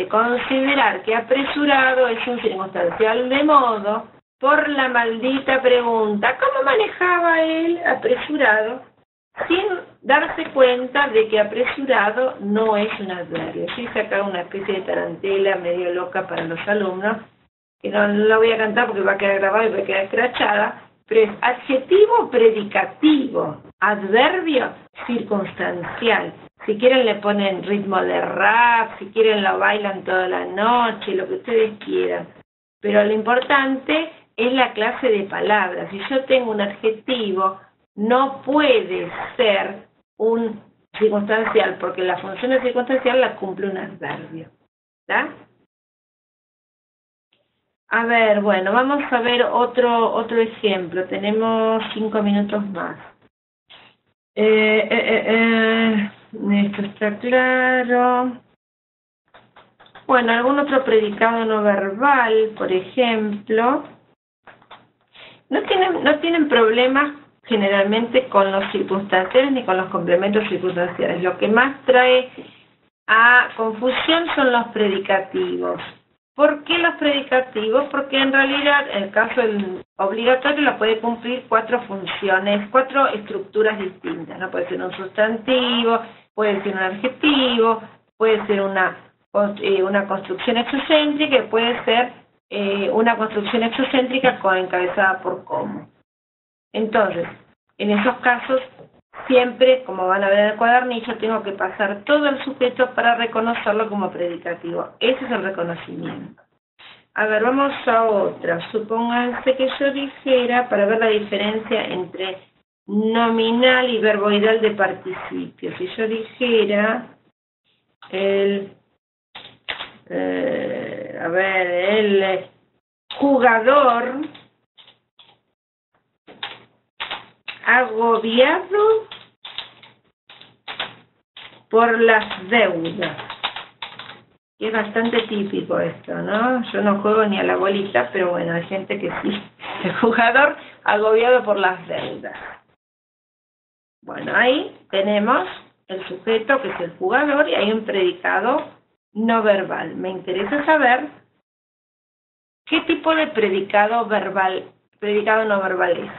Speaker 2: considerar que apresurado es un circunstancial de modo por la maldita pregunta, ¿cómo manejaba él apresurado? Sin darse cuenta de que apresurado no es un adverbio. Yo hice acá una especie de tarantela medio loca para los alumnos, que no la voy a cantar porque va a quedar grabada y va a quedar escrachada, pero es adjetivo predicativo, adverbio circunstancial. Si quieren le ponen ritmo de rap, si quieren lo bailan toda la noche, lo que ustedes quieran. Pero lo importante es la clase de palabras. Si yo tengo un adjetivo, no puede ser un circunstancial, porque la función de circunstancial la cumple un adverbio. ¿Está? A ver, bueno, vamos a ver otro ejemplo. Tenemos 5 minutos más. Esto está claro. Bueno, algún otro predicado no verbal, por ejemplo. No tienen problemas generalmente con los circunstanciales ni con los complementos circunstanciales. Lo que más trae a confusión son los predicativos. ¿Por qué los predicativos? Porque en realidad, en el caso del obligatorio, lo puede cumplir 4 funciones, 4 estructuras distintas, ¿no? Puede ser un sustantivo, puede ser un adjetivo, puede ser una construcción exocéntrica, y puede ser una construcción exocéntrica encabezada por cómo. Entonces, en esos casos, siempre, como van a ver en el cuadernillo, tengo que pasar todo el sujeto para reconocerlo como predicativo. Ese es el reconocimiento. A ver, vamos a otra. Supónganse que yo dijera, para ver la diferencia entre nominal y verboidal de participio. Si yo dijera el jugador agobiado por las deudas. Y es bastante típico esto, ¿no? Yo no juego ni a la bolita, pero bueno, hay gente que sí. El jugador agobiado por las deudas. Bueno, ahí tenemos el sujeto, que es el jugador, y hay un predicado no verbal. Me interesa saber qué tipo de predicado no verbal es.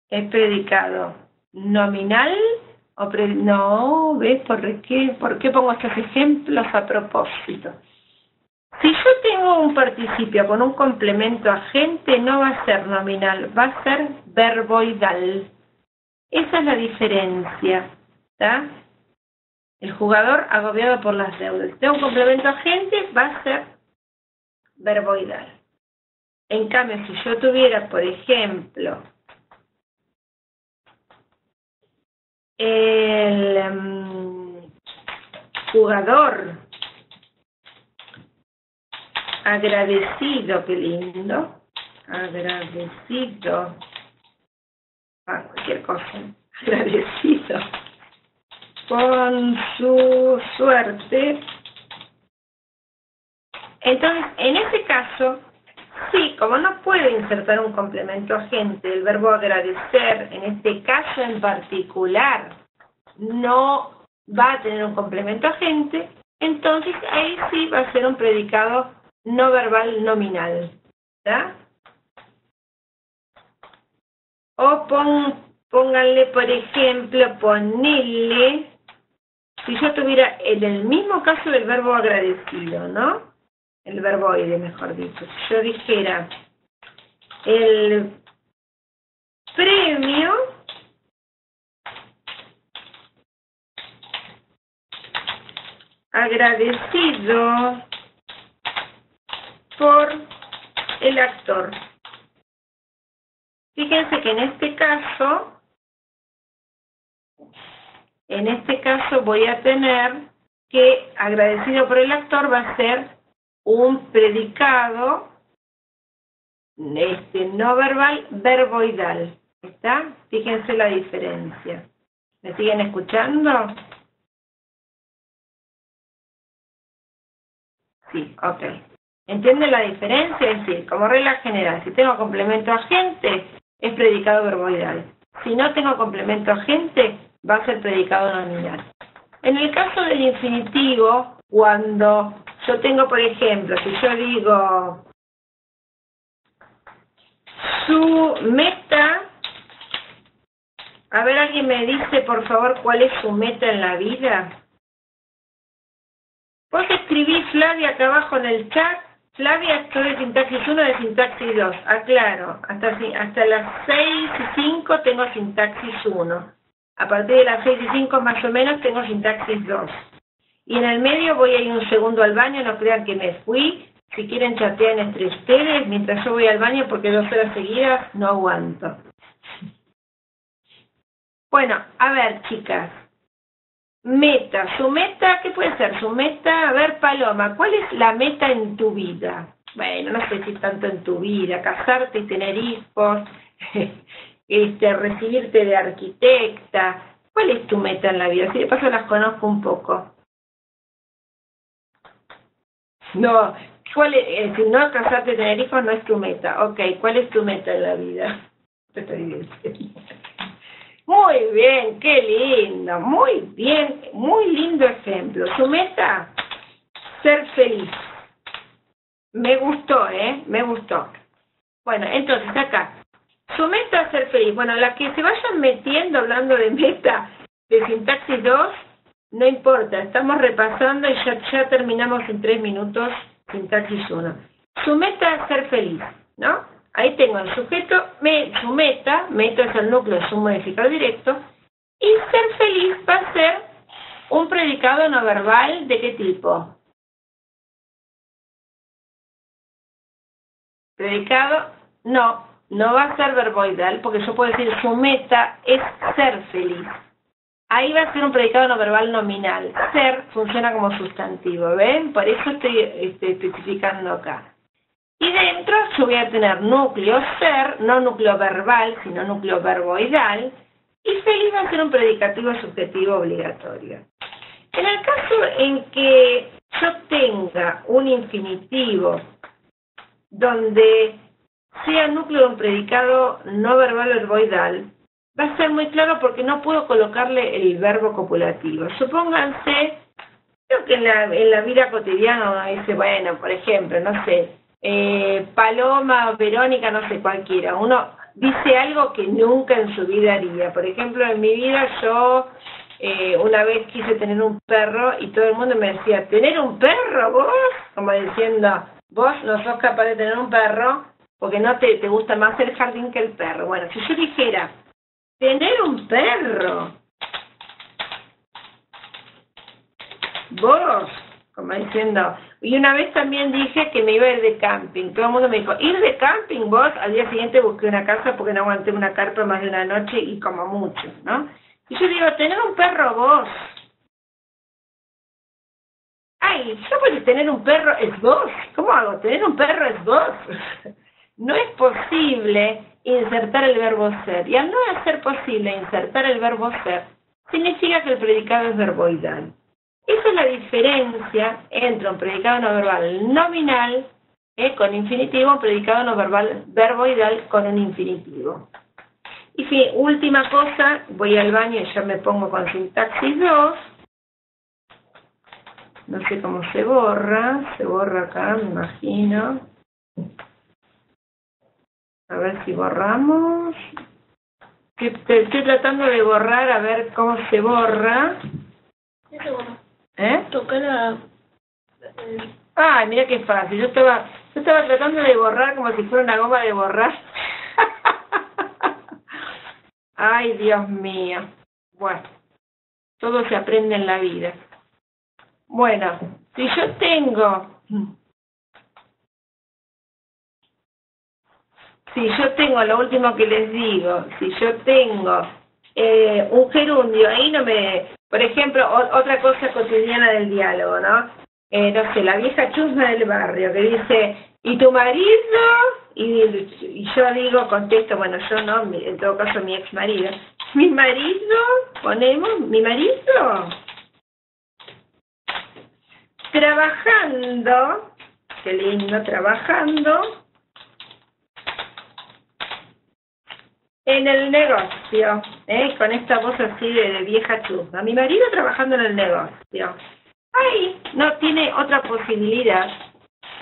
Speaker 2: ¿Es predicado nominal o no? ¿Ves por qué pongo estos ejemplos a propósito? Si yo tengo un participio con un complemento agente, no va a ser nominal, va a ser verboidal. Esa es la diferencia, ¿está? El jugador agobiado por las deudas. Si tengo un complemento agente, va a ser verboidal. En cambio, si yo tuviera, por ejemplo, el jugador agradecido, qué lindo, agradecido, cualquier cosa, agradecido con su suerte. Entonces, en ese caso, sí, como no puedo insertar un complemento agente, el verbo agradecer, en este caso en particular, no va a tener un complemento agente, entonces ahí sí va a ser un predicado no verbal nominal, ¿está? O pónganle, por ejemplo, ponele, si yo tuviera en el mismo caso del verbo agradecido, ¿no? El verboide, mejor dicho. Si yo dijera el premio agradecido por el actor. Fíjense que en este caso voy a tener que agradecido por el actor va a ser un predicado no verbal verboidal. ¿Está? Fíjense la diferencia. ¿Me siguen escuchando? Sí, ok. ¿Entienden la diferencia? Es decir, como regla general, si tengo complemento agente, es predicado verboidal. Si no tengo complemento agente, va a ser predicado nominal. En el caso del infinitivo, cuando yo tengo, por ejemplo, si yo digo su meta, a ver, alguien me dice, por favor, cuál es su meta en la vida. Vos escribís, Flavia, acá abajo en el chat. Flavia, estoy de sintaxis 1, de sintaxis 2. Aclaro, hasta las 6:05 tengo sintaxis 1. A partir de las 6:05 más o menos tengo sintaxis 2. Y en el medio voy a ir un segundo al baño, no crean que me fui. Si quieren chatear entre ustedes mientras yo voy al baño, porque 2 horas seguidas no aguanto. Bueno, a ver, chicas. Meta, su meta, ¿qué puede ser? Su meta, a ver, Paloma, ¿cuál es la meta en tu vida? Bueno, no sé si tanto en tu vida, casarte y tener hijos, recibirte de arquitecta. ¿Cuál es tu meta en la vida? Si de paso las conozco un poco. No, si no casarte y tener hijos no es tu meta. Ok, ¿cuál es tu meta en la vida? Te estoy diciendo. Muy bien, qué lindo, muy bien, muy lindo ejemplo. Su meta, ser feliz. Me gustó, me gustó. Bueno, entonces acá, su meta es ser feliz. Bueno, las que se vayan metiendo hablando de meta de sintaxis 2, no importa, estamos repasando y ya terminamos en 3 minutos sintaxis 1. Su meta es ser feliz, ¿no? Ahí tengo el sujeto, su meta es el núcleo, es un modificador directo, y ser feliz va a ser un predicado no verbal, ¿de qué tipo? Predicado, no va a ser verboidal, porque yo puedo decir su meta es ser feliz. Ahí va a ser un predicado no verbal nominal. Ser funciona como sustantivo, ¿ven? Por eso estoy especificando acá. Y dentro yo voy a tener núcleo ser, no núcleo verbal, sino núcleo verboidal, y feliz va a ser un predicativo subjetivo obligatorio. En el caso en que yo tenga un infinitivo donde sea núcleo de un predicado no verbal verboidal, va a ser muy claro porque no puedo colocarle el verbo copulativo. Supónganse, creo que en la vida cotidiana uno dice, bueno, por ejemplo, no sé, Paloma, Verónica, no sé, cualquiera. Uno dice algo que nunca en su vida haría. Por ejemplo, en mi vida yo una vez quise tener un perro y todo el mundo me decía, ¿tener un perro vos? Como diciendo, vos no sos capaz de tener un perro porque no te gusta más el jardín que el perro. Bueno, si yo dijera, tener un perro, vos, como diciendo, y una vez también dije que me iba a ir de camping. Todo el mundo me dijo, ¿ir de camping vos? Al día siguiente busqué una casa porque no aguanté una carpa más de una noche y como mucho, ¿no? Y yo digo, tener un perro vos. Ay, yo puedo tener un perro es vos. ¿Cómo hago? Tener un perro es vos. No es posible insertar el verbo ser. Y al no ser posible insertar el verbo ser, significa que el predicado es verboidal. Esa es la diferencia entre un predicado no verbal nominal con infinitivo, un predicado no verbal verboidal con un infinitivo. Y fin, última cosa, voy al baño y ya me pongo con sintaxis 2. No sé cómo se borra acá, me imagino. A ver si borramos. Estoy tratando de borrar, a ver cómo se borra.
Speaker 3: Ya se borró.
Speaker 2: Toca la... Ay, mira qué fácil. Yo estaba tratando de borrar como si fuera una goma de borrar. Ay, Dios mío. Bueno, todo se aprende en la vida. Bueno, si yo tengo lo último que les digo, si yo tengo un gerundio, ahí no me... Por ejemplo, otra cosa cotidiana del diálogo, ¿no? No sé, la vieja chusma del barrio que dice, ¿y tu marido? Y yo digo, contesto, bueno, yo no, en todo caso mi ex marido. ¿Mi marido? Ponemos, ¿mi marido? Trabajando, qué lindo, trabajando en el negocio, con esta voz así de vieja chusma. Mi marido trabajando en el negocio. Ahí no tiene otra posibilidad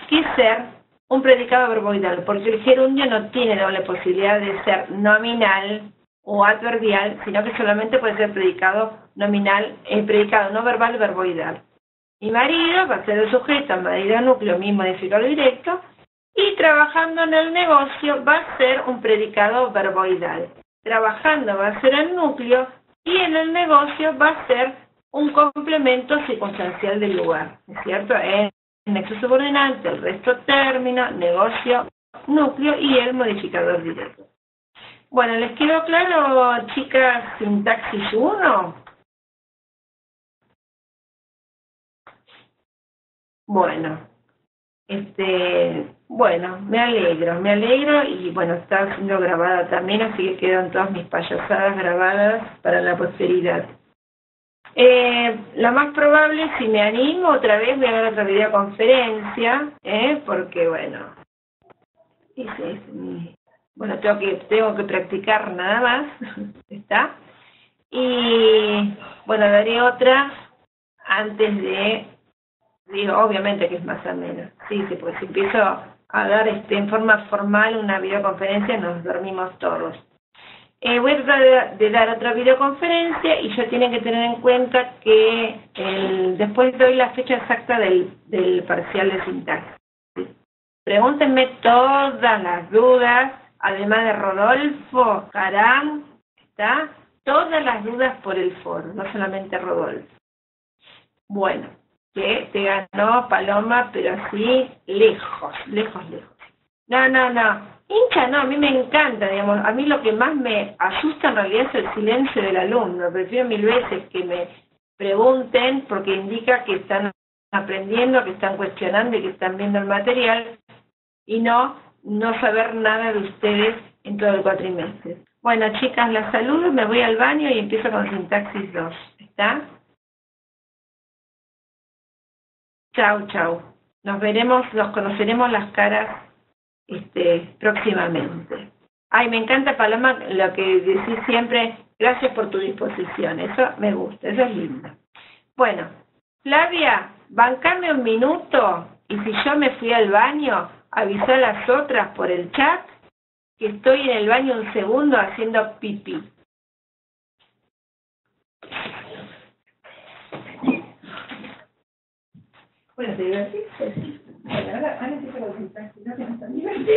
Speaker 2: que ser un predicado verboidal, porque el gerundio no tiene doble posibilidad de ser nominal o adverbial, sino que solamente puede ser predicado nominal, predicado no verbal verboidal. Mi marido va a ser el sujeto, marido núcleo, mi modificador directo, y trabajando en el negocio va a ser un predicado verboidal. Trabajando va a ser el núcleo y en el negocio va a ser un complemento circunstancial del lugar, ¿es cierto? En nexo subordinante, el resto término, negocio, núcleo y el modificador directo. Bueno, ¿les quedó claro, chicas, sintaxis 1? Bueno, bueno, me alegro y bueno, está siendo grabada también, así que quedan todas mis payasadas grabadas para la posteridad. La más probable, si me animo, otra vez voy a dar otra videoconferencia, porque bueno, ese es mi bueno, tengo que practicar nada más, ¿está? Y bueno, daré otra antes de, digo, obviamente que es más ameno. Sí, sí, pues si empiezo a dar en forma formal una videoconferencia, nos dormimos todos. Voy a tratar de dar otra videoconferencia y ya tienen que tener en cuenta que después doy la fecha exacta del parcial de sintaxis. Pregúntenme todas las dudas, además de Rodolfo, Caram, ¿está? Todas las dudas por el foro, no solamente Rodolfo. Bueno, que te ganó Paloma, pero así lejos, lejos, lejos. No, no, no. Hincha no, a mí me encanta, digamos. A mí lo que más me asusta en realidad es el silencio del alumno. Prefiero mil veces que me pregunten porque indica que están aprendiendo, que están cuestionando y que están viendo el material y no saber nada de ustedes en todo el cuatrimestre. Bueno, chicas, las saludo, me voy al baño y empiezo con sintaxis 2. ¿Está? Chau, chau. Nos veremos, nos conoceremos las caras próximamente. Ay, me encanta, Paloma, lo que decís siempre, gracias por tu disposición, eso me gusta, eso es lindo. Bueno, Flavia, bancame un minuto y si yo me fui al baño, avisá a las otras por el chat que estoy en el baño un segundo haciendo pipí. Bueno, ¿te divertiste? Bueno, ahora empiezo con sintaxis, no te tan divertido.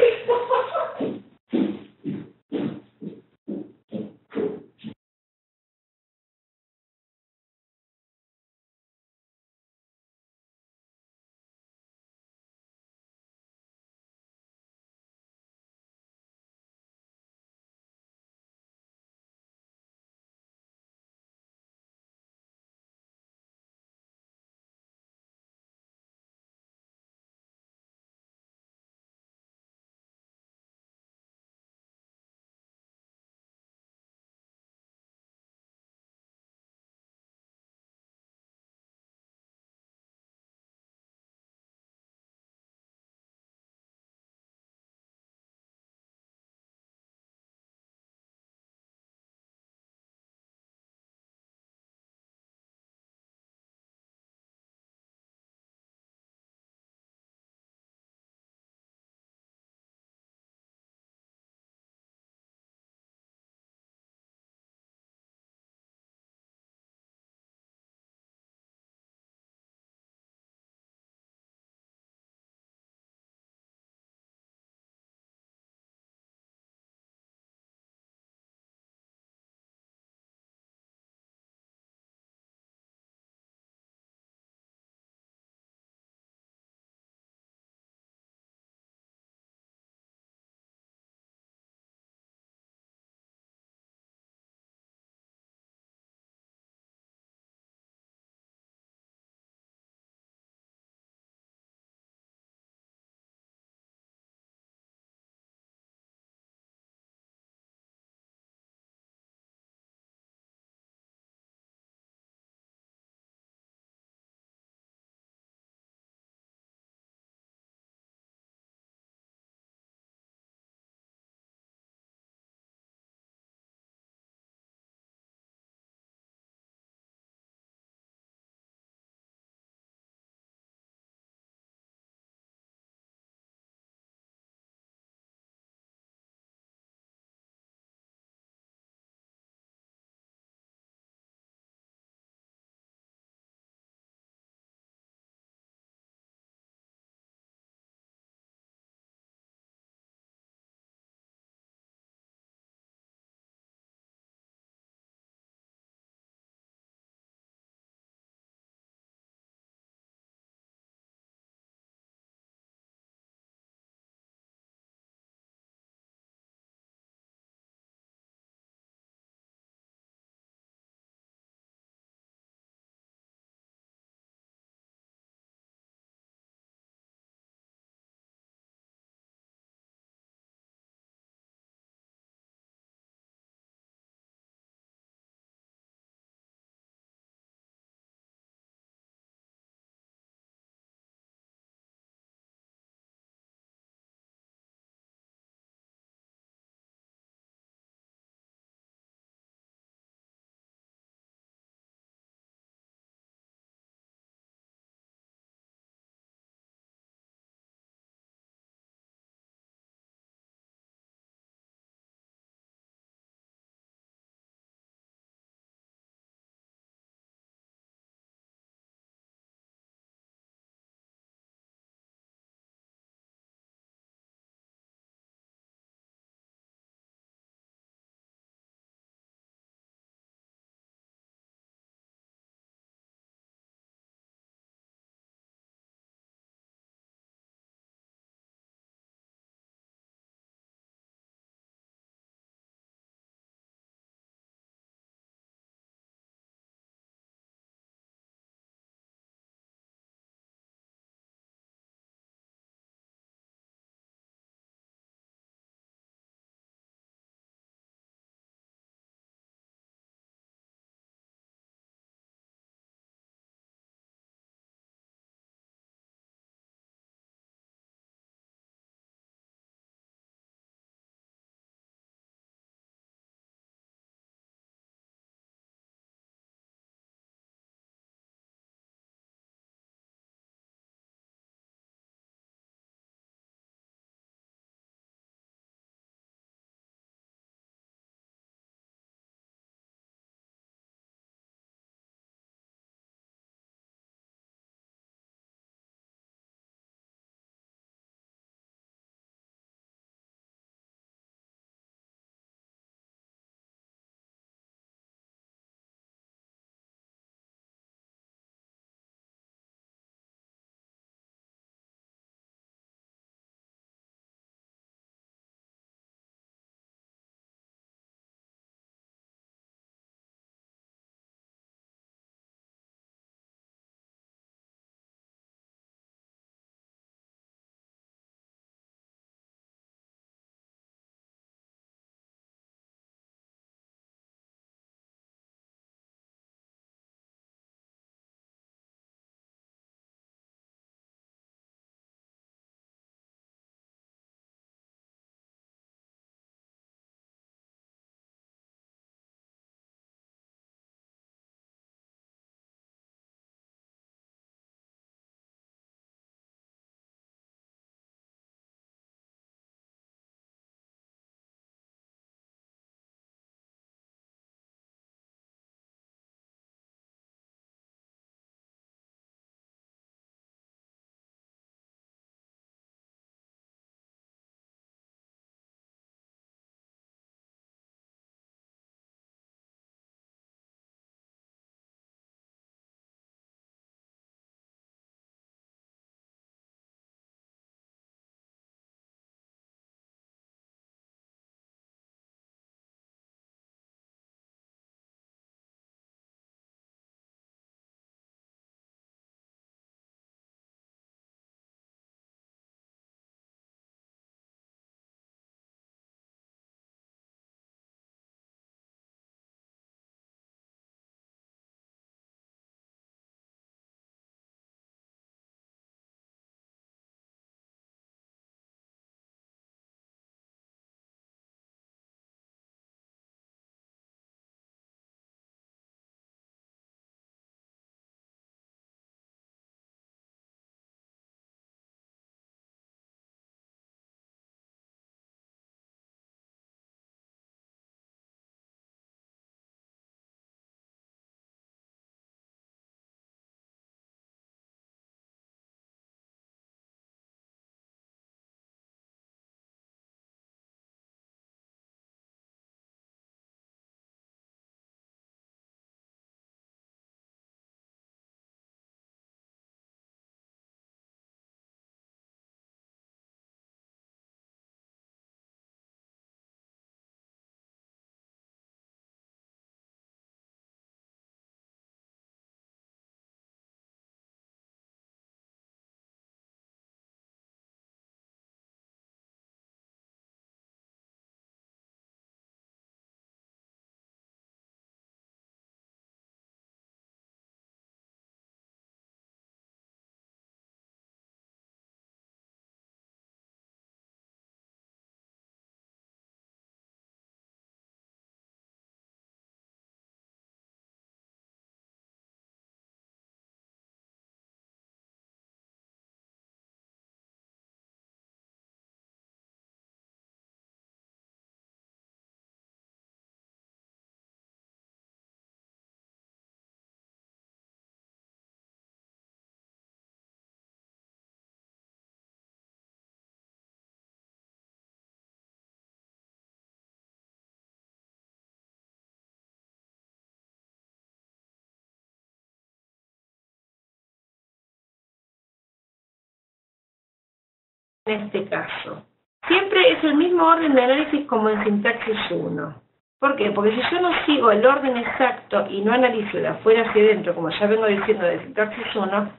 Speaker 2: este caso. Siempre es el mismo orden de análisis como en sintaxis 1. ¿Por qué? Porque si yo no sigo el orden exacto y no analizo de afuera hacia adentro, como ya vengo diciendo de sintaxis 1,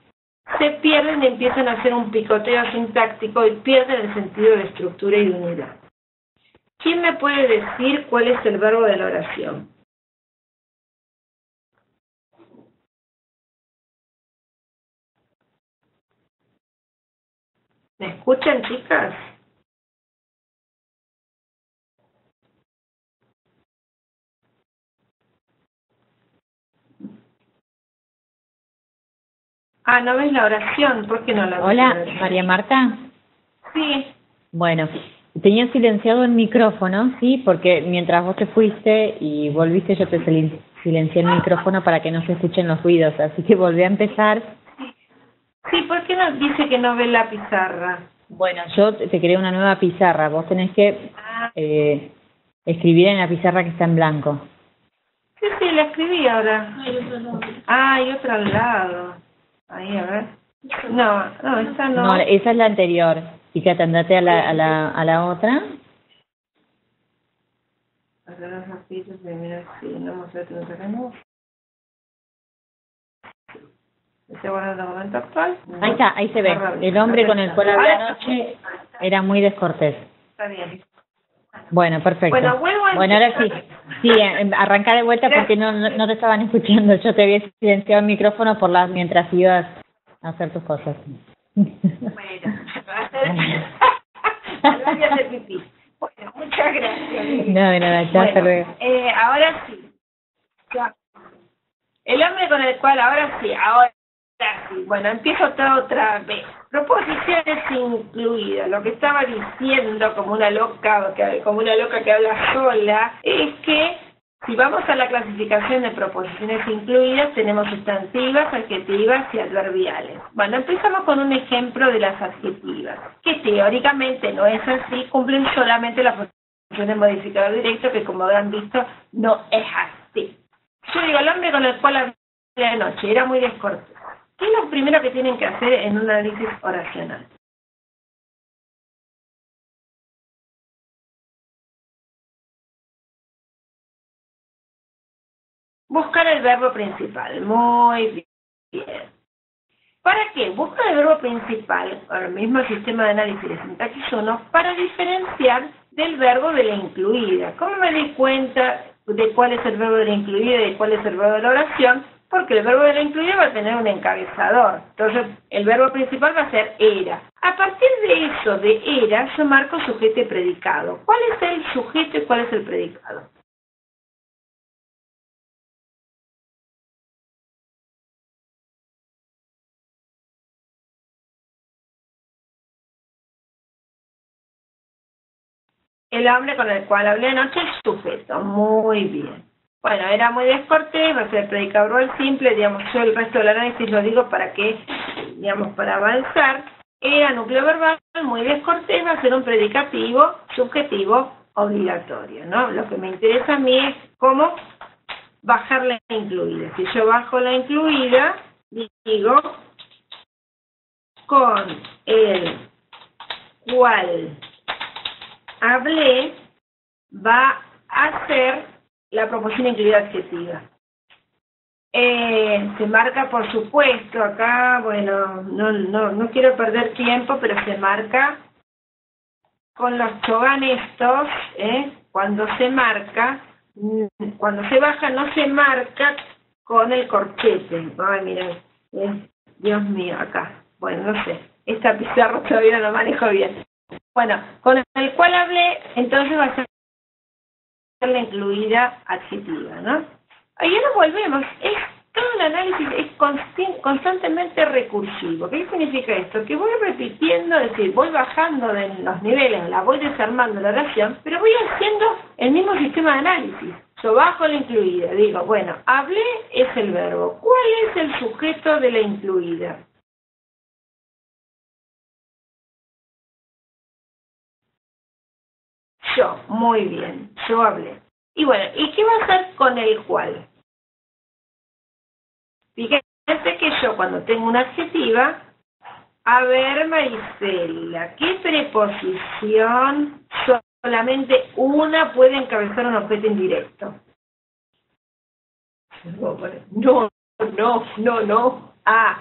Speaker 2: se pierden y empiezan a hacer un picoteo sintáctico y pierden el sentido de estructura y de unidad. ¿Quién me puede decir cuál es el verbo de la oración? ¿Me escuchan, chicas? Ah, ¿no ves la oración? ¿Por qué no la ves?
Speaker 1: Hola, María Marta.
Speaker 2: Sí.
Speaker 1: Bueno, tenía silenciado el micrófono, ¿sí? Porque mientras vos te fuiste y volviste, yo te silencié el micrófono para que no se escuchen los ruidos. Así que volví a empezar.
Speaker 2: Sí, ¿por qué no dice que no ve la pizarra?
Speaker 1: Bueno, yo te creé una nueva pizarra. Vos tenés que escribir en la pizarra que está en blanco.
Speaker 2: Sí, la escribí ahora. Ah, hay otra al lado. Ahí, a ver. No, esta no.
Speaker 1: No, esa es la anterior. Fíjate, andate a la otra.
Speaker 2: Hacer los rapitos de mira si no mostrarte un terreno. ¿Está guardando el documento actual?
Speaker 1: Ahí está, ahí se ve. El hombre con el cual hablé anoche era muy descortés.
Speaker 2: Está bien.
Speaker 1: Bueno, perfecto.
Speaker 2: Bueno, vuelvo a
Speaker 1: bueno, ahora sí. Sí, arrancá de vuelta porque no te estaban escuchando. Yo te había silenciado el micrófono mientras ibas a hacer tus cosas.
Speaker 2: Bueno, ahora voy a hacer pipí. Bueno, muchas gracias.
Speaker 1: No, de nada, ya, hasta luego.
Speaker 2: Ahora sí. Ya. El hombre con el cual, ahora sí. Bueno, empiezo otra vez. Proposiciones incluidas. Lo que estaba diciendo como una loca que habla sola es que si vamos a la clasificación de proposiciones incluidas tenemos sustantivas, adjetivas y adverbiales. Bueno, empezamos con un ejemplo de las adjetivas, que teóricamente no es así, cumplen solamente la función de modificador directo, que como habrán visto no es así. Yo digo, el hombre con el cual hablé anoche era muy descortés. ¿Qué es lo primero que tienen que hacer en un análisis oracional? Buscar el verbo principal. Muy bien. ¿Para qué? Buscar el verbo principal, con el mismo sistema de análisis de sintaxis 1, para diferenciar del verbo de la incluida. ¿Cómo me di cuenta de cuál es el verbo de la incluida y de cuál es el verbo de la oración? Porque el verbo de la incluida va a tener un encabezador. Entonces, el verbo principal va a ser era. A partir de eso, de era, yo marco sujeto y predicado. ¿Cuál es el sujeto y cuál es el predicado? El hombre con el cual hablé anoche es sujeto. Muy bien. Bueno, era muy descortés, va a ser predicado verbal simple, digamos, yo el resto del análisis lo digo para que, digamos, para avanzar. Era núcleo verbal, muy descortés, va a ser un predicativo, subjetivo, obligatorio, ¿no? Lo que me interesa a mí es cómo bajar la incluida. Si yo bajo la incluida, digo, con el cual hablé, va a ser la proposición incluida adjetiva. Se marca, por supuesto, acá, bueno, no quiero perder tiempo, pero se marca con los chogan estos, cuando se marca, cuando se baja no se marca con el corchete. Ay, miren, Dios mío, acá. Bueno, no sé, esta pizarra todavía no la manejo bien. Bueno, con el cual hablé, entonces va a ser la incluida adjetiva, ¿no? Ahí nos volvemos. Todo el análisis es constantemente recursivo. ¿Qué significa esto? Que voy repitiendo, es decir, voy bajando de los niveles, la voy desarmando la oración, pero voy haciendo el mismo sistema de análisis. Yo bajo la incluida, digo, bueno, hablé es el verbo. ¿Cuál es el sujeto de la incluida? Yo, muy bien, yo hablé. Y bueno, ¿y qué va a hacer con el cual? Fíjense que yo cuando tengo una adjetiva, A ver, Marisela, ¿qué preposición solamente una puede encabezar un objeto indirecto? No. Ah,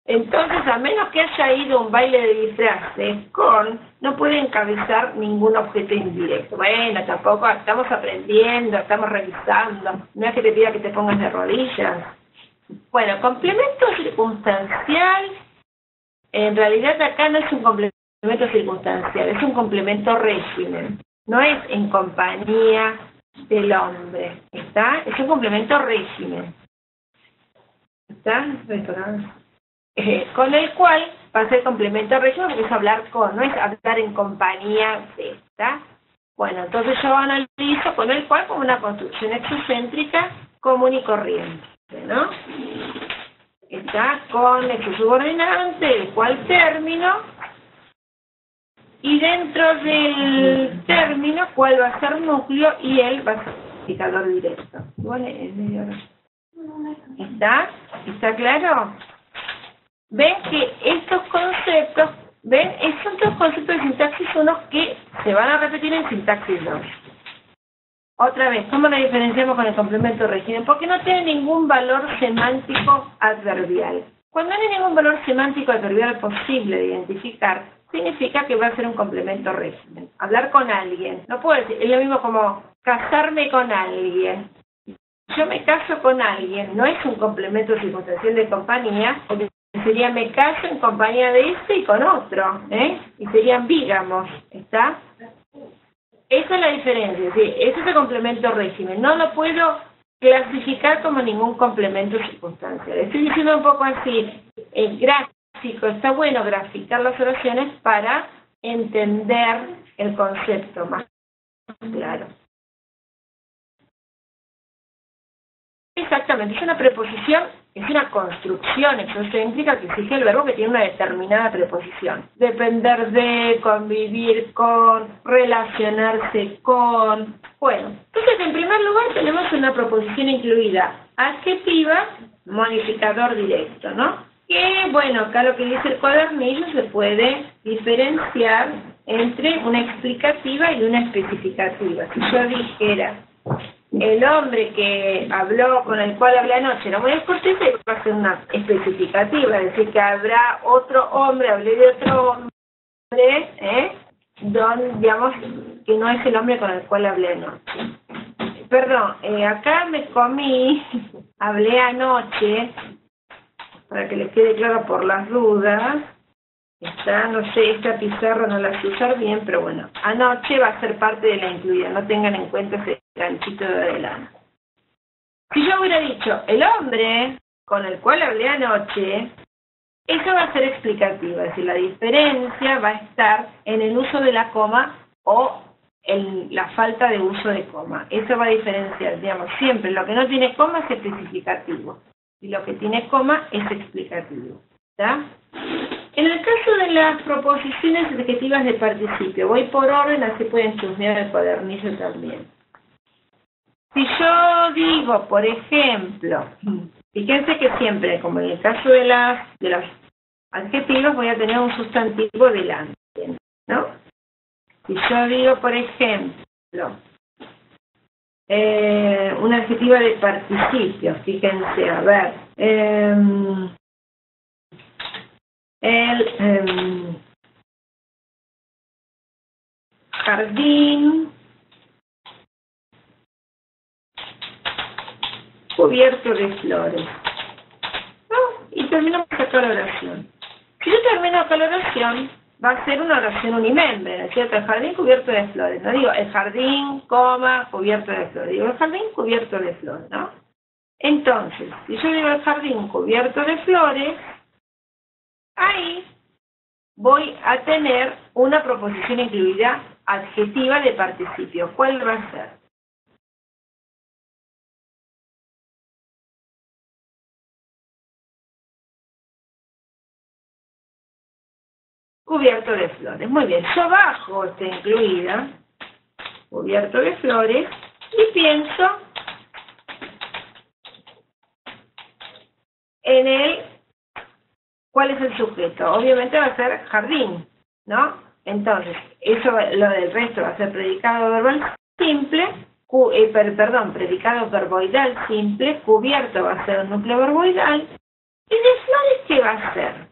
Speaker 2: entonces, a menos que haya ido a un baile de disfraces con, no puede encabezar ningún objeto indirecto. Bueno, tampoco estamos aprendiendo, estamos revisando. No es que te pida que te pongas de rodillas. Bueno, complemento circunstancial. En realidad acá no es un complemento circunstancial, es un complemento régimen. No es en compañía del hombre, ¿está? Es un complemento régimen. ¿Está? Con el cual va a ser complemento régimen porque es hablar con, no es hablar en compañía de, ¿está? Bueno, entonces yo analizo con el cual como una construcción exocéntrica común y corriente, ¿no? Está con el subordinante, el cual término, y dentro del término, cuál va a ser núcleo, y él va a ser indicador directo. Igual es medio hora. ¿Está claro? Ven que estos conceptos, son dos conceptos de sintaxis, unos que se van a repetir en sintaxis 2. Otra vez, ¿cómo nos diferenciamos con el complemento régimen? Porque no tiene ningún valor semántico adverbial. Cuando no hay ningún valor semántico adverbial posible de identificar, significa que va a ser un complemento régimen. Hablar con alguien. No puedo decir, es lo mismo como casarme con alguien. Yo me caso con alguien, no es un complemento circunstancial de compañía, porque sería me caso en compañía de este y con otro, y serían bígamos, ¿está? Esa es la diferencia, ¿sí? Ese es el complemento régimen. No lo puedo clasificar como ningún complemento circunstancial. Estoy diciendo un poco así, el gráfico, está bueno graficar las oraciones para entender el concepto más claro. Exactamente, es una preposición, es una construcción exocéntrica que exige el verbo que tiene una determinada preposición. Depender de, convivir con, relacionarse con. Bueno, entonces en primer lugar tenemos una proposición incluida adjetiva, modificador directo, ¿no? Que, bueno, acá lo que dice el cuadernillo se puede diferenciar entre una explicativa y una especificativa. Si yo dijera, el hombre que habló, con el cual hablé anoche, era muy descortés, va a ser una especificativa, es decir, que habrá otro hombre, hablé de otro hombre, digamos, que no es el hombre con el cual hablé anoche. Perdón, acá me comí, hablé anoche, para que les quede claro por las dudas, no sé, esta pizarra no la sé usar bien, pero bueno, anoche va a ser parte de la incluida, no tengan en cuenta ese ganchito de adelante. Si yo hubiera dicho, el hombre con el cual hablé anoche, eso va a ser explicativo, es decir, la diferencia va a estar en el uso de la coma o en la falta de uso de coma. Eso va a diferenciar, digamos, siempre lo que no tiene coma es especificativo y lo que tiene coma es explicativo, ¿está? En el caso de las proposiciones adjetivas de participio, voy por orden, así pueden chusmear el cuadernillo también. Si yo digo, por ejemplo, fíjense que siempre, como en el caso de las adjetivos, voy a tener un sustantivo delante, ¿no? Si yo digo, por ejemplo, una adjetiva de participio, fíjense, a ver, el jardín cubierto de flores, ¿no? Y terminamos acá la oración. Si yo termino acá la oración, va a ser una oración unimembre, ¿no es cierto? El jardín cubierto de flores, no digo el jardín, coma, cubierto de flores, digo el jardín cubierto de flores, ¿no? Entonces, si yo digo el jardín cubierto de flores, ahí voy a tener una proposición incluida adjetiva de participio. ¿Cuál va a ser? Cubierto de flores. Muy bien, yo bajo esta incluida, cubierto de flores, y pienso en el ¿cuál es el sujeto? Obviamente va a ser jardín, ¿no? Entonces, eso, lo del resto va a ser predicado verbal simple, predicado verboidal simple, cubierto va a ser un núcleo verboidal, y de flores, ¿qué va a ser?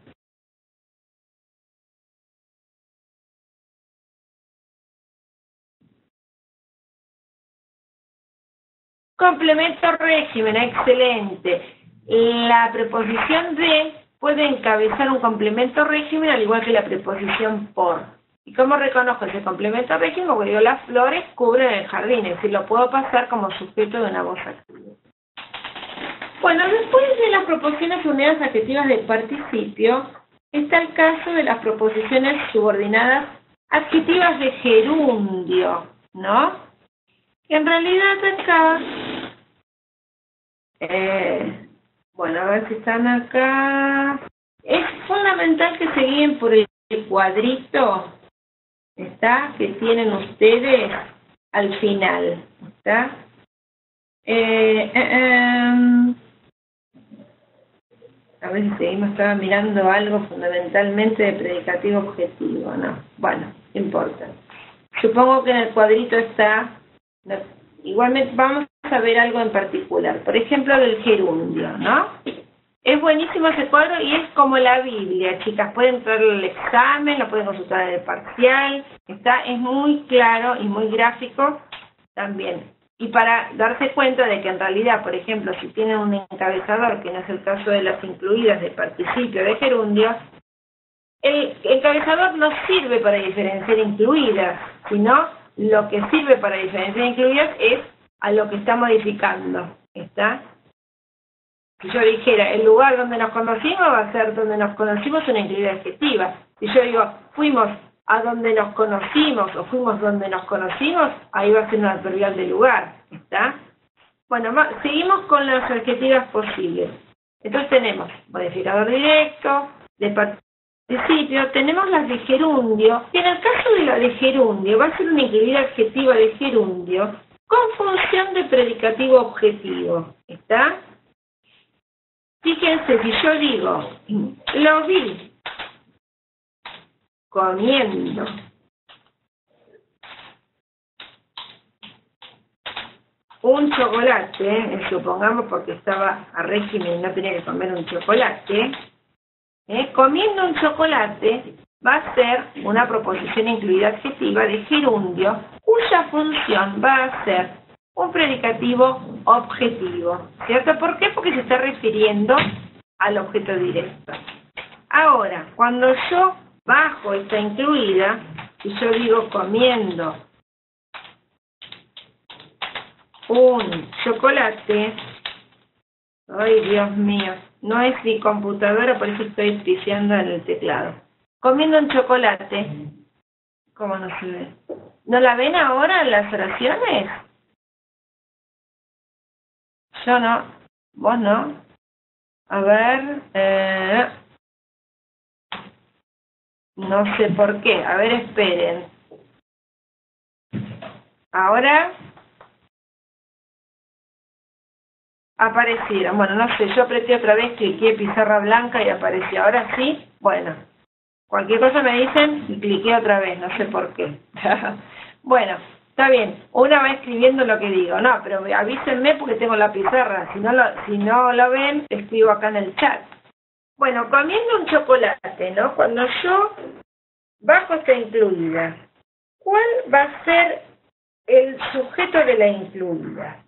Speaker 2: Complemento régimen, excelente. La preposición de puede encabezar un complemento régimen al igual que la preposición por. ¿Y cómo reconozco ese complemento régimen? Porque digo, las flores cubren el jardín, es decir, lo puedo pasar como sujeto de una voz activa. Bueno, después de las proposiciones unidades adjetivas del participio, está el caso de las proposiciones subordinadas adjetivas de gerundio, ¿no? Que en realidad acá, bueno, a ver si están acá. Es fundamental que se guíen por el cuadrito, ¿está? Que tienen ustedes al final, ¿está? A ver si seguimos, estaba mirando algo fundamentalmente de predicativo objetivo, ¿no? Bueno, no importa. Supongo que en el cuadrito está, igualmente vamos a ver algo en particular, por ejemplo del gerundio, ¿no? Es buenísimo ese cuadro y es como la Biblia, chicas, pueden entrar al examen, lo pueden consultar en el parcial, es muy claro y muy gráfico también. Y para darse cuenta de que en realidad, por ejemplo, si tienen un encabezador, que no es el caso de las incluidas de participio de gerundio, el encabezador no sirve para diferenciar incluidas, sino lo que sirve para diferenciar incluidas es a lo que está modificando, ¿está? Si yo dijera, el lugar donde nos conocimos va a ser donde nos conocimos una incluida adjetiva. Si yo digo, fuimos a donde nos conocimos o fuimos donde nos conocimos, ahí va a ser un adverbial de lugar, ¿está? Bueno, seguimos con las adjetivas posibles. Entonces tenemos modificador directo, de participio, tenemos las de gerundio, y en el caso de la de gerundio va a ser una incluida adjetiva de gerundio con función de predicativo objetivo, ¿está? Fíjense, si yo digo, lo vi comiendo un chocolate, supongamos porque estaba a régimen y no tenía que comer un chocolate, comiendo un chocolate va a ser una proposición incluida adjetiva de gerundio cuya función va a ser un predicativo objetivo, ¿cierto? ¿Por qué? Porque se está refiriendo al objeto directo. Ahora, cuando yo bajo esta incluida, si yo digo comiendo un chocolate, ay Dios mío, no es mi computadora, por eso estoy piseando en el teclado. Comiendo un chocolate, ¿cómo no se ve? ¿No la ven ahora en las oraciones? Yo no, vos no. A ver, no sé por qué. A ver, esperen. Ahora aparecieron. Bueno, no sé, yo apreté otra vez, cliqué pizarra blanca y apareció. Ahora sí, bueno. Cualquier cosa me dicen y cliqué otra vez, no sé por qué. Bueno, está bien, una va escribiendo lo que digo. No, pero avísenme porque tengo la pizarra. Si no lo ven, escribo acá en el chat. Bueno, comiendo un chocolate, ¿no? Cuando yo bajo esta incluida, ¿cuál va a ser el sujeto de la incluida?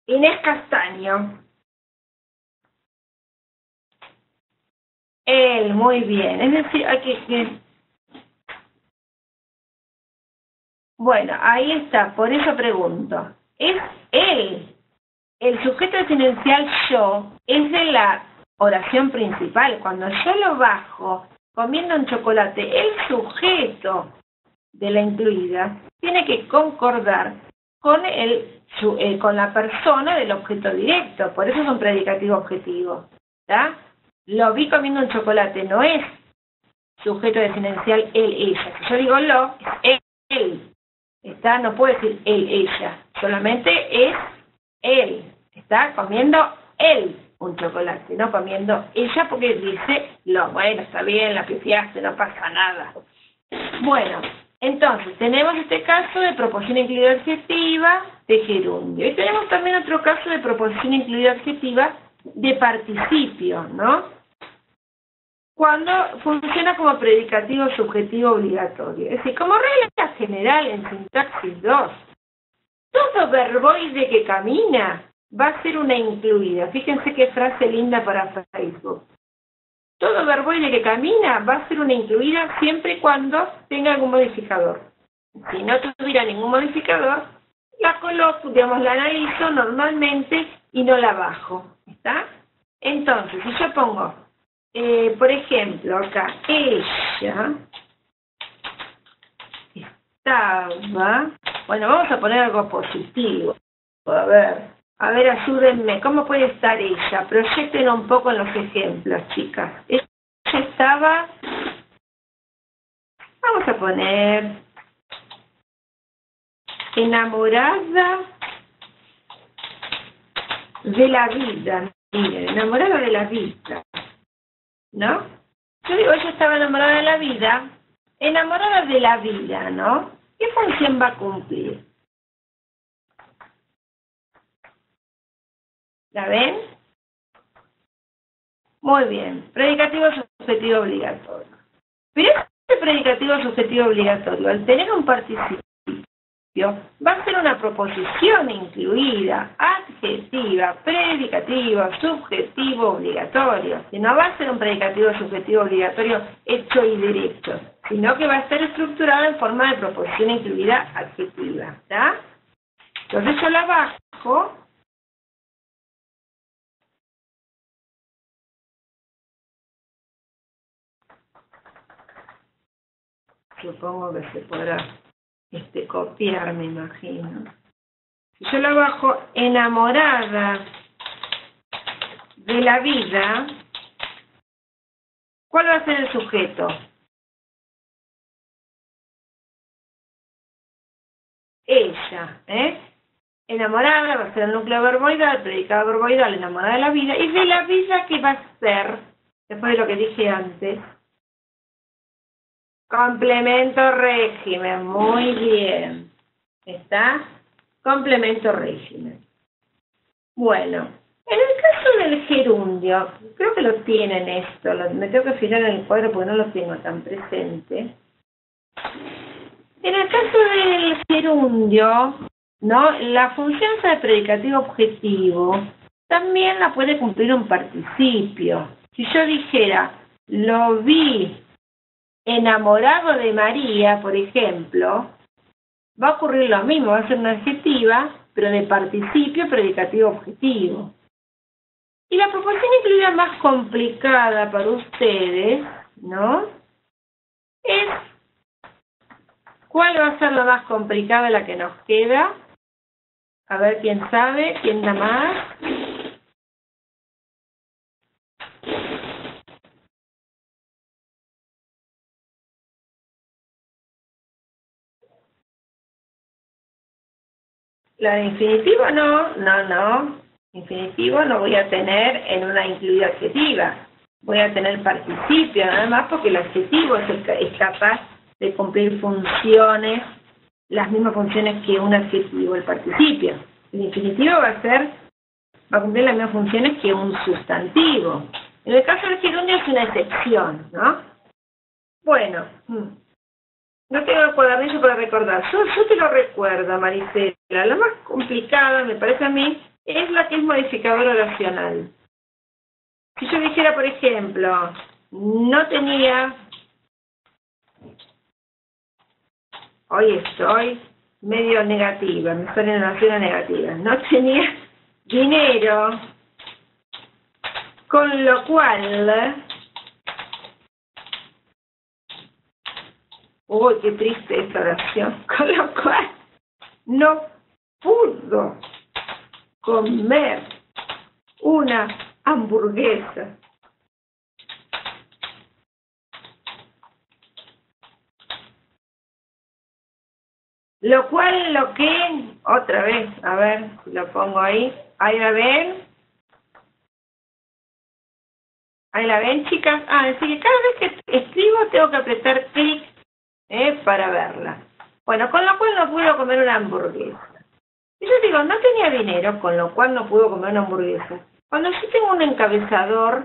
Speaker 2: Inés Castaño. Él, muy bien. Es decir, hay que... Bueno, ahí está, por eso pregunto. Es él. El sujeto desinicial yo es de la oración principal. Cuando yo lo bajo comiendo un chocolate, el sujeto de la incluida tiene que concordar con con la persona del objeto directo. Por eso es un predicativo objetivo. ¿Está? Lo vi comiendo un chocolate, no es sujeto desinicial él, ella. Si yo digo lo, es él. ¿Está? No puedo decir él, ella. Solamente es él. Está comiendo él un chocolate, no comiendo ella, porque dice, bueno, está bien, la pifiaste, no pasa nada. Bueno, entonces, tenemos este caso de proposición incluida adjetiva de gerundio. Y tenemos también otro caso de proposición incluida adjetiva de participio, ¿no? Cuando funciona como predicativo subjetivo obligatorio. Es decir, como regla general en sintaxis 2, todo verboide que camina va a ser una incluida. Fíjense qué frase linda para Facebook. Todo verboide que camina va a ser una incluida siempre y cuando tenga algún modificador. Si no tuviera ningún modificador, la coloco, digamos, la analizo normalmente y no la bajo. ¿Está? Entonces, si yo pongo, por ejemplo, acá, ella estaba, bueno, vamos a poner algo positivo. A ver, ayúdenme, ¿cómo puede estar ella? Proyecten un poco en los ejemplos, chicas. Ella estaba, vamos a poner, enamorada de la vida. Miren, enamorada de la vida, ¿no? Yo digo, ella estaba enamorada de la vida, ¿no? ¿Qué función va a cumplir? ¿La ven? Muy bien. Predicativo subjetivo obligatorio. Pero este predicativo subjetivo obligatorio, al tener un participio, va a ser una proposición incluida, adjetiva, predicativo, subjetivo, obligatorio. Que no va a ser un predicativo subjetivo obligatorio hecho y derecho, sino que va a estar estructurado en forma de proposición incluida adjetiva. ¿Está? Entonces yo la bajo. Supongo que se podrá copiar, me imagino. Si yo la bajo enamorada de la vida, ¿cuál va a ser el sujeto? Ella, Enamorada va a ser el núcleo verboidal, predicado verboidal, enamorada de la vida. ¿Y de la vida qué va a ser? Después de lo que dije antes. Complemento régimen, muy bien. ¿Está? Complemento régimen. Bueno, en el caso del gerundio, creo que lo tienen esto, me tengo que fijar en el cuadro porque no lo tengo tan presente. En el caso del gerundio, ¿no? La función de predicativo objetivo también la puede cumplir un participio. Si yo dijera, lo vi enamorado de María, por ejemplo, va a ocurrir lo mismo, va a ser una adjetiva, pero de participio predicativo objetivo. Y la proposición incluida más complicada para ustedes, ¿no? Es, ¿cuál va a ser la más complicada, la que nos queda? A ver quién sabe, quién da más. La de infinitivo no. Infinitivo no voy a tener en una incluida adjetiva. Voy a tener participio, nada más porque el adjetivo es capaz de cumplir funciones, las mismas funciones que un adjetivo, el participio. El infinitivo va a cumplir las mismas funciones que un sustantivo. En el caso del gerundio es una excepción, ¿no? Bueno, no tengo el cuadernillo para recordar. Yo te lo recuerdo, Maricela. La más complicada, me parece a mí, es la que es modificador oracional. Si yo dijera, por ejemplo, no tenía... Hoy estoy medio negativa, me estoy en oraciones negativas. No tenía dinero, con lo cual... Uy, qué triste esta oración. Con lo cual no pudo comer una hamburguesa. Lo cual, otra vez, a ver si lo pongo ahí. ¿Ahí la ven? ¿Ahí la ven, chicas? Así que cada vez que escribo tengo que apretar clic para verla. Bueno, con lo cual no puedo comer una hamburguesa. Y yo digo, no tenía dinero, con lo cual no puedo comer una hamburguesa. Cuando yo tengo un encabezador,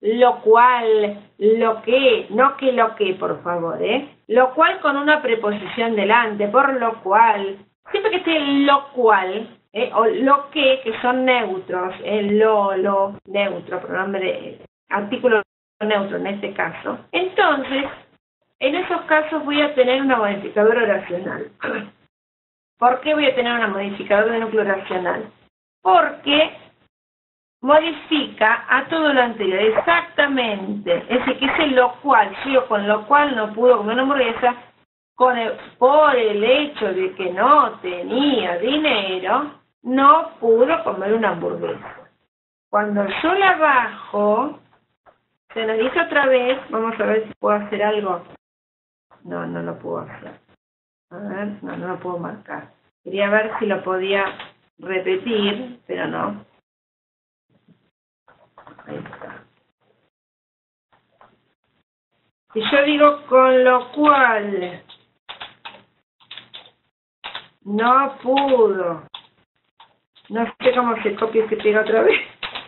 Speaker 2: lo cual, lo que, no que lo que, por favor, lo cual con una preposición delante, por lo cual, siempre que esté lo cual, o lo que son neutros, lo, neutro, pronombre, artículo neutro en este caso. Entonces, en esos casos voy a tener una modificadora oracional. ¿Por qué voy a tener una modificadora de núcleo oracional? Porque modifica a todo lo anterior, exactamente. Es decir, que ese lo cual, yo con lo cual no pudo comer una hamburguesa, por el hecho de que no tenía dinero, no pudo comer una hamburguesa. Cuando yo la bajo, se nos dice otra vez, vamos a ver si puedo hacer algo. No, no lo puedo hacer. A ver, no lo puedo marcar. Quería ver si lo podía repetir, pero no. Ahí está. Si yo digo con lo cual no pudo, no sé cómo se copia y se pega otra vez,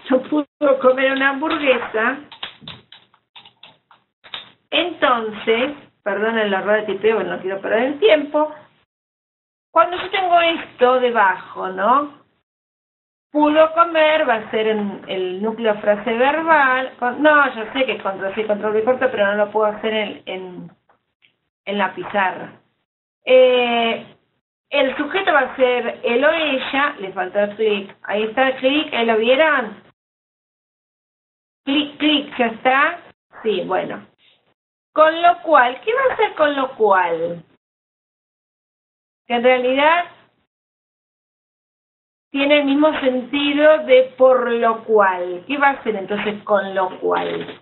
Speaker 2: no pudo comer una hamburguesa, entonces, perdón el error de tipeo, no quiero perder el tiempo, cuando yo tengo esto debajo, ¿no? Pudo comer, va a ser en el núcleo frase verbal. No, yo sé que es control C, control V corto, pero no lo puedo hacer en la pizarra. El sujeto va a ser él o ella, le falta el clic. Ahí está el clic, ¿ahí lo vieron? Clic, clic, ¿ya está? Sí, bueno. Con lo cual, ¿qué va a hacer con lo cual? Que en realidad tiene el mismo sentido de por lo cual. ¿Qué va a hacer entonces con lo cual?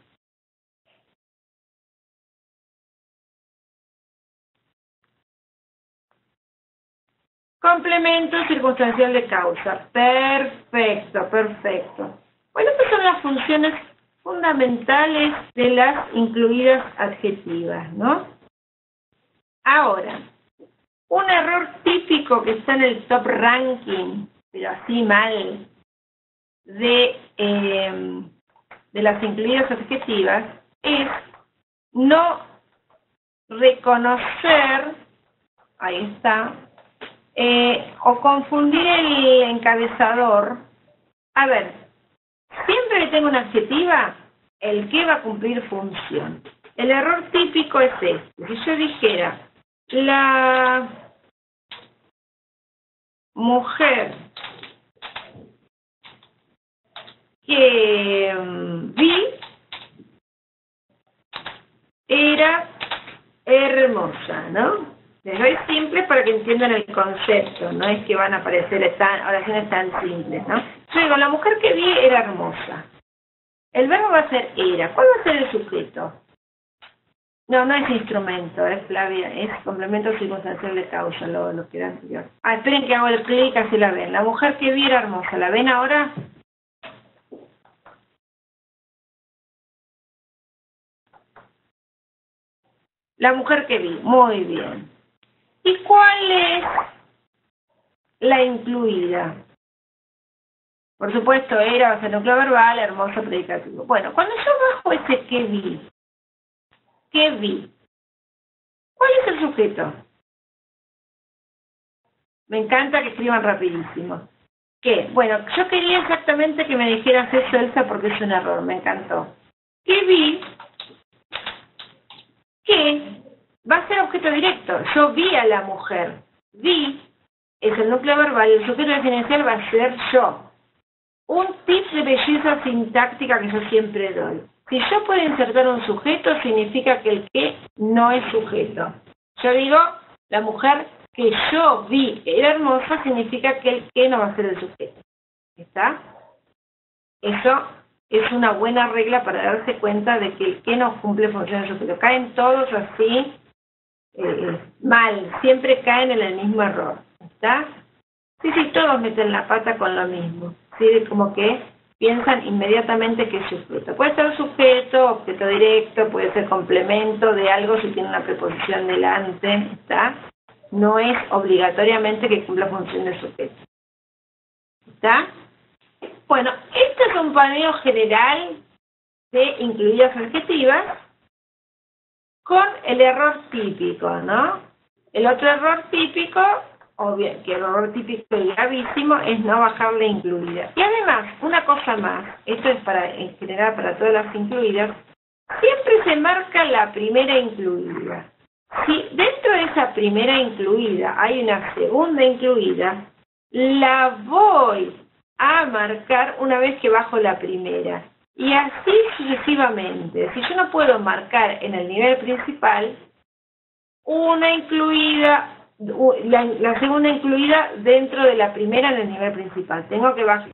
Speaker 2: Complemento circunstancial de causa. Perfecto, perfecto. Bueno, estas son las funciones fundamentales de las incluidas adjetivas, ¿no? Ahora, un error típico que está en el top ranking, pero así mal, de las incluidas adjetivas, es no reconocer, ahí está, o confundir el encabezador. A ver, siempre que tengo una adjetiva, el que va a cumplir función. El error típico es este. Si yo dijera, la mujer que vi era hermosa, ¿no? Les doy simples para que entiendan el concepto, no es que van a aparecer oraciones tan simples, ¿no? Yo digo, la mujer que vi era hermosa. El verbo va a ser era. ¿Cuál va a ser el sujeto? No, no es instrumento, es Flavia, es complemento circunstancial de causa, lo que era anterior. Esperen que hago el clic, así la ven. La mujer que vi era hermosa, ¿la ven ahora? La mujer que vi, muy bien. ¿Y cuál es la incluida? Por supuesto, era, va a ser núcleo verbal, hermoso, predicativo. Bueno, cuando yo bajo ese que vi, ¿cuál es el sujeto? Me encanta que escriban rapidísimo. ¿Qué? Bueno, yo quería exactamente que me dijeras eso, Elsa, porque es un error, me encantó. ¿Qué vi? ¿Qué? Va a ser objeto directo. Yo vi a la mujer. Vi es el núcleo verbal y el sujeto referencial va a ser yo. Un tip de belleza sintáctica que yo siempre doy. Si yo puedo insertar un sujeto, significa que el que no es sujeto. Yo digo, la mujer que yo vi era hermosa, significa que el que no va a ser el sujeto. ¿Está? Eso es una buena regla para darse cuenta de que el que no cumple función de sujeto. Caen todos así, mal, siempre caen en el mismo error. ¿Está? Sí, todos meten la pata con lo mismo. ¿sí? Como que piensan inmediatamente que es sujeto. Puede ser sujeto, objeto directo, puede ser complemento de algo si tiene una preposición delante, ¿está? No es obligatoriamente que cumpla función de sujeto. ¿Está? Bueno, este es un paneo general de incluidas adjetivas con el error típico, ¿no? El otro error típico, obvio, que el error típico y gravísimo, es no bajarle incluida. Y además, una cosa más, esto es en general para todas las incluidas, siempre se marca la primera incluida. Si dentro de esa primera incluida hay una segunda incluida, la voy a marcar una vez que bajo la primera. Y así sucesivamente. Si yo no puedo marcar en el nivel principal una incluida, la segunda incluida dentro de la primera en el nivel principal. Tengo que bajar,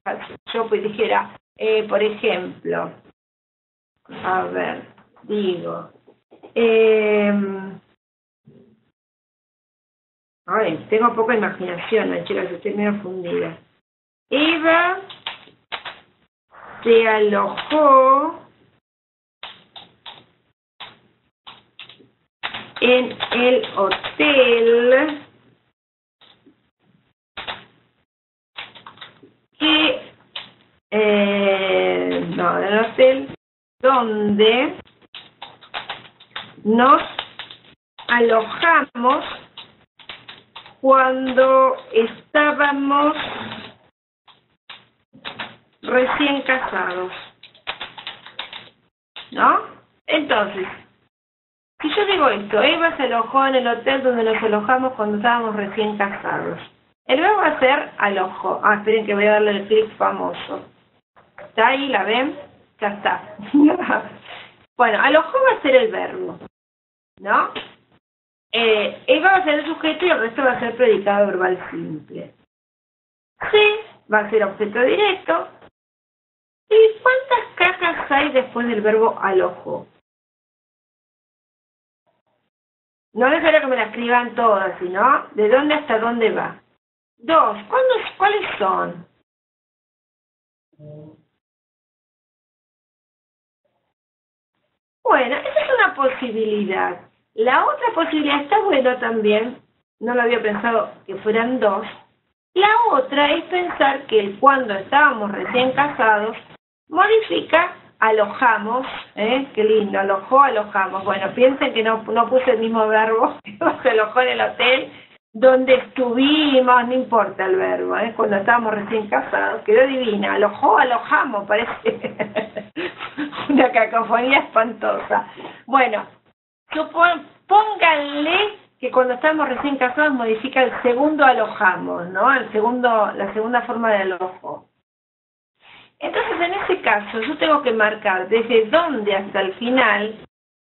Speaker 2: yo pues dijera, por ejemplo, a ver, digo, ay, tengo poca imaginación, chicas, estoy medio fundida. Eva se alojó en el hotel en el hotel donde nos alojamos cuando estábamos recién casados, ¿no? Entonces, si yo digo esto, Eva se alojó en el hotel donde nos alojamos cuando estábamos recién casados. El verbo va a ser alojó. Ah, esperen que voy a darle el clic famoso. ¿Está ahí? ¿La ven? Ya está. Bueno, alojó va a ser el verbo, ¿no? Eva va a ser el sujeto y el resto va a ser predicado verbal simple. Sí, va a ser objeto directo. ¿Y cuántas cajas hay después del verbo alojó? No es necesario que me la escriban todas, sino de dónde hasta dónde va. 2. ¿Cuáles son? Bueno, esa es una posibilidad. La otra posibilidad está buena también, no lo había pensado que fueran 2. La otra es pensar que el cuando estábamos recién casados modifica alojamos, qué lindo, alojó, alojamos. Bueno, piensen que no puse el mismo verbo, se alojó en el hotel donde estuvimos, no importa el verbo, cuando estábamos recién casados, quedó divina, alojó, alojamos, parece una cacofonía espantosa. Bueno, pónganle que cuando estamos recién casados modifica el segundo alojamos, ¿no? La segunda forma de alojo. Entonces, en ese caso, yo tengo que marcar desde dónde hasta el final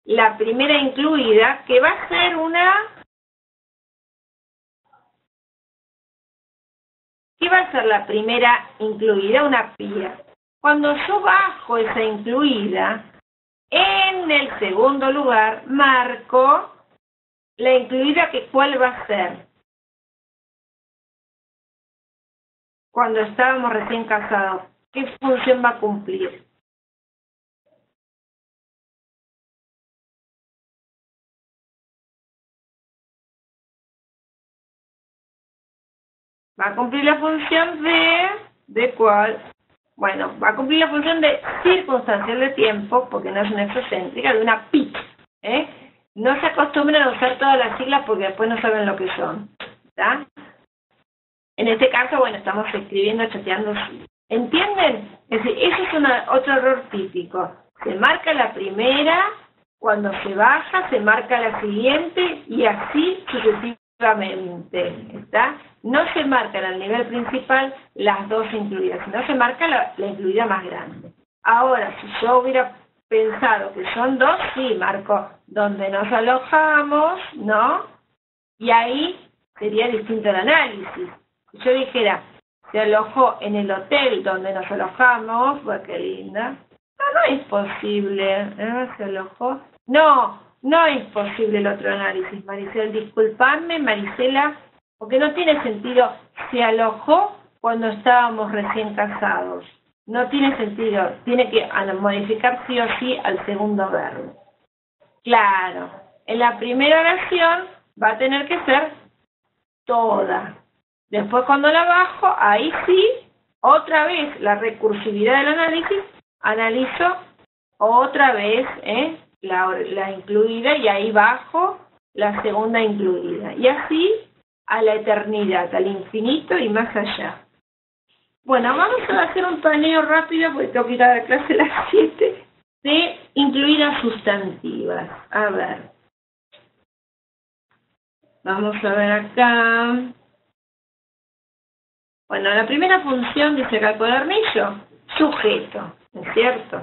Speaker 2: la primera incluida, que va a ser ¿qué va a ser la primera incluida? Una pía. Cuando yo bajo esa incluida, en el segundo lugar marco la incluida que ¿cuál va a ser? Cuando estábamos recién casados. ¿Qué función va a cumplir? Va a cumplir la función ¿de cuál? Bueno, va a cumplir la función de circunstancial de tiempo, porque no es una exocéntrica, de una PIC, No se acostumbran a usar todas las siglas porque después no saben lo que son, ¿está? En este caso, bueno, estamos escribiendo, chateando. ¿Entienden? Es decir, eso es otro error típico. Se marca la primera, cuando se baja, se marca la siguiente y así sucesivamente, ¿está? No se marcan al nivel principal las dos incluidas, sino se marca la incluida más grande. Ahora, si yo hubiera pensado que son 2, sí, marco donde nos alojamos, ¿no? Y ahí sería distinto el análisis. Si yo dijera, se alojó en el hotel donde nos alojamos, pues qué linda. No es posible, se alojó. No es posible el otro análisis, Maricela. Disculpadme, Marisela, porque no tiene sentido. Se alojó cuando estábamos recién casados. No tiene sentido, tiene que modificar sí o sí al segundo verbo. Claro, en la primera oración va a tener que ser toda. Después cuando la bajo, ahí sí, otra vez la recursividad del análisis, analizo otra vez la incluida y ahí bajo la segunda incluida. Y así a la eternidad, al infinito y más allá. Bueno, vamos a hacer un paneo rápido porque tengo que ir a la clase a las 7 de incluidas sustantivas. A ver. Vamos a ver acá. Bueno, la primera función dice acá el cuadernillo, sujeto, ¿no es cierto?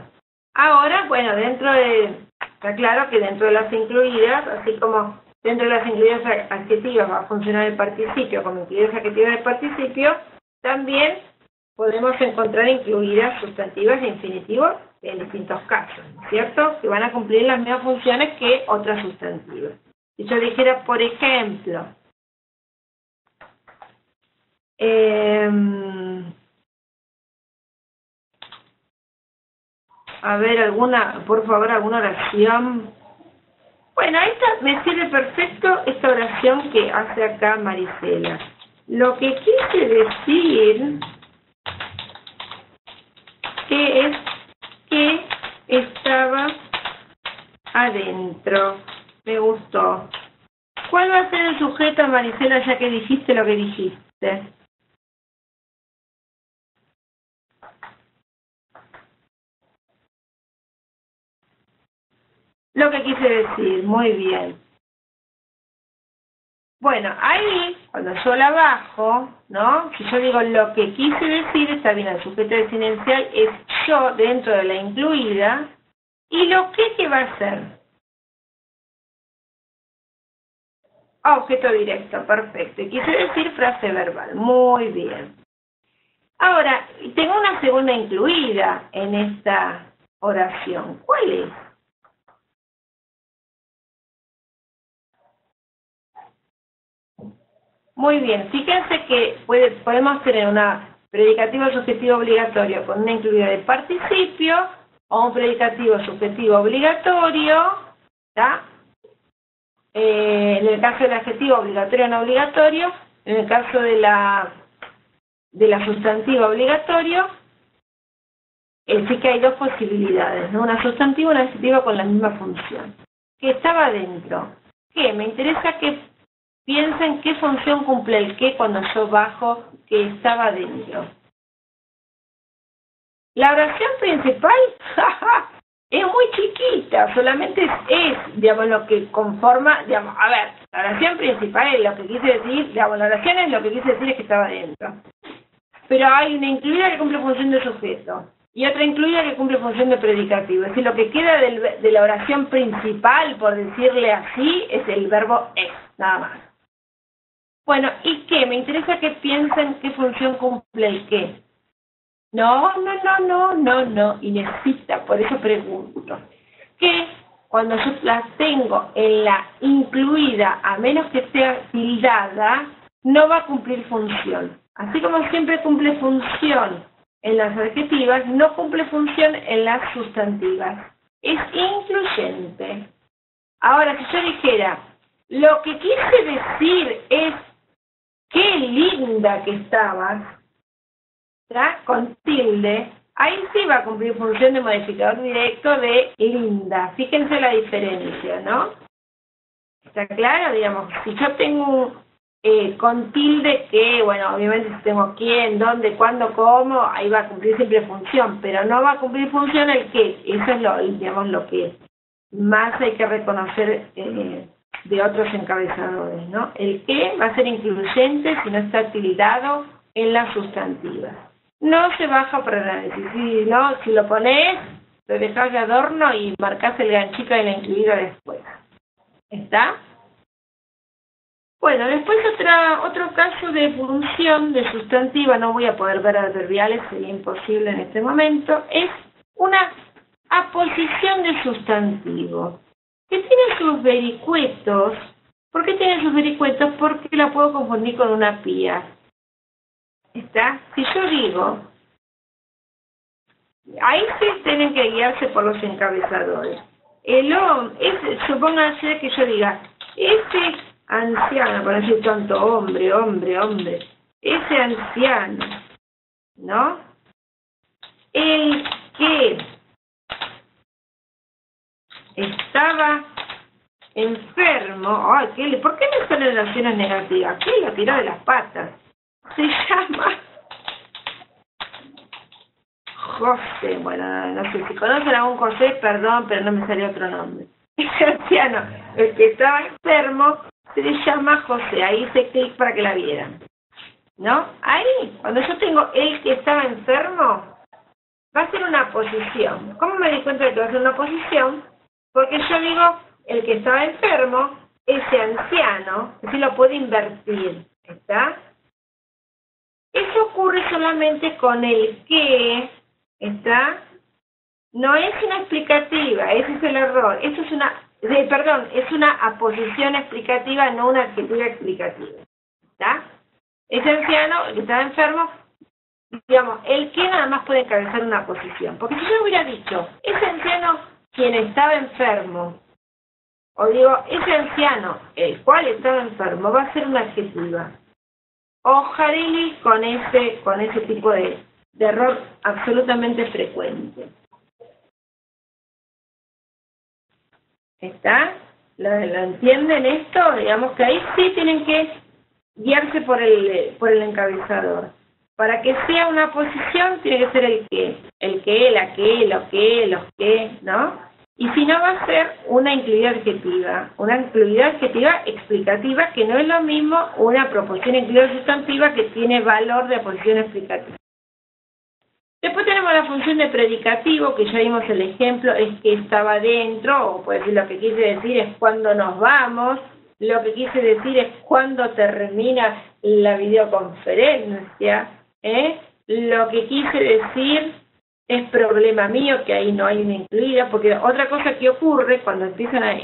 Speaker 2: Ahora, bueno, está claro que dentro de las incluidas, así como dentro de las incluidas adjetivas va a funcionar el participio como incluidas adjetivas del participio, también podemos encontrar incluidas sustantivas de infinitivo en distintos casos, ¿no es cierto? Que van a cumplir las mismas funciones que otras sustantivas. Si yo dijera, por ejemplo, a ver, por favor, alguna oración. Bueno, esta me sirve perfecto esta oración que hace acá Marisela. Lo que quise decir es que estaba adentro. Me gustó. ¿Cuál va a ser el sujeto, Marisela, ya que dijiste lo que dijiste? Lo que quise decir, muy bien. Bueno, ahí, cuando yo la bajo, ¿no? Si yo digo lo que quise decir, está bien, el sujeto desinencial es yo dentro de la incluida, y lo que, ¿qué va a ser? Objeto directo, perfecto. Y quise decir frase verbal, muy bien. Ahora, tengo una segunda incluida en esta oración. ¿Cuál es? Muy bien, fíjense que podemos tener una predicativo subjetivo obligatorio con una incluida de participio o un predicativo subjetivo obligatorio, ¿está? En el caso del adjetivo obligatorio o no obligatorio, en el caso de la sustantiva obligatorio, sí que hay dos posibilidades, ¿no? Una sustantiva y una adjetiva con la misma función. Que estaba dentro. ¿Qué? Me interesa que piensen qué función cumple el qué cuando yo bajo que estaba dentro. La oración principal es muy chiquita, solamente es, digamos, lo que conforma, digamos, a ver, la oración principal es lo que quise decir, digamos, la oración es lo que quise decir es que estaba dentro. Pero hay una incluida que cumple función de sujeto y otra incluida que cumple función de predicativo. Es decir, lo que queda de la oración principal, por decirle así, es el verbo es, nada más. Bueno, ¿y qué? Me interesa que piensen qué función cumple el qué. No, y necesita, por eso pregunto. Que cuando yo las tengo en la incluida, a menos que sea tildada, no va a cumplir función. Así como siempre cumple función en las adjetivas, no cumple función en las sustantivas. Es incluyente. Ahora, si yo dijera, lo que quise decir es qué linda que estabas, ¿verdad? Con tilde, ahí sí va a cumplir función de modificador directo de linda. Fíjense la diferencia, ¿no? ¿Está claro? Digamos, si yo tengo con tilde que, bueno, obviamente si tengo quién, dónde, cuándo, cómo, ahí va a cumplir siempre función, pero no va a cumplir función el qué. Eso es digamos, lo que más hay que reconocer de otros encabezadores, ¿no? El qué va a ser incluyente si no está tildado en la sustantiva. No se baja para análisis, si lo pones, lo dejas de adorno y marcas el ganchito de la incluida después. ¿Está? Bueno, después otro caso de función de sustantiva, no voy a poder ver adverbiales, sería imposible en este momento, es una aposición de sustantivo, que tiene sus vericuetos. ¿Por qué tiene sus vericuetos? Porque la puedo confundir con una pía. ¿Está? Si yo digo, ahí sí tienen que guiarse por los encabezadores. El hombre, supónganse que yo diga, ese anciano, por decir tanto hombre, ese anciano, ¿no? El que estaba enfermo, ay, ¿por qué me salen relaciones negativas? ¿Qué lo tiró de las patas? Se llama José, bueno, no sé si conocen a un José, perdón, pero no me salió otro nombre. Ese anciano, el que estaba enfermo, se le llama José, ahí hice clic para que la vieran, ¿no? Ahí, cuando yo tengo el que estaba enfermo, va a ser una posición. ¿Cómo me di cuenta de que va a ser una posición? Porque yo digo, el que estaba enfermo, ese anciano, así lo puedo invertir, ¿está? Eso ocurre solamente con el que, ¿está? No es una explicativa, ese es el error. Eso es es una aposición explicativa, no una adjetiva explicativa, ¿está? Ese anciano, el que estaba enfermo, digamos, el que nada más puede encabezar una posición. Porque si yo hubiera dicho, ese anciano, quien estaba enfermo, o digo, ese anciano, el cual estaba enfermo, va a ser una adjetiva. Ojarili con ese tipo de error absolutamente frecuente. ¿Está? ¿Lo entienden esto? Digamos que ahí sí tienen que guiarse por el encabezador. Para que sea una posición tiene que ser el que, la que, lo que, los que, ¿no? Y si no, va a ser una incluida adjetiva explicativa, que no es lo mismo una proposición incluida sustantiva que tiene valor de aposición explicativa. Después tenemos la función de predicativo, que ya vimos el ejemplo, es que estaba dentro, o puede decir lo que quise decir es cuando nos vamos, lo que quise decir es cuando termina la videoconferencia, lo que quise decir es problema mío, que ahí no hay una incluida, porque otra cosa que ocurre cuando empiezan a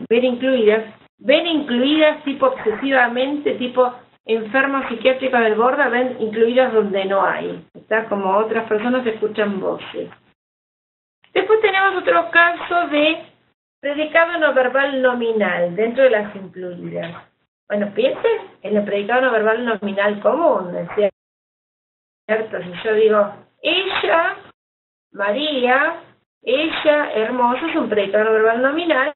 Speaker 2: ver incluidas tipo obsesivamente, tipo enfermos psiquiátricos del borde, ven incluidas donde no hay, está como otras personas escuchan voces. Después tenemos otros casos de predicado no verbal nominal dentro de las incluidas. Bueno, piensen en el predicado no verbal nominal común, ¿es cierto? Si yo digo, ella, María, ella, hermoso, es un predicado no verbal nominal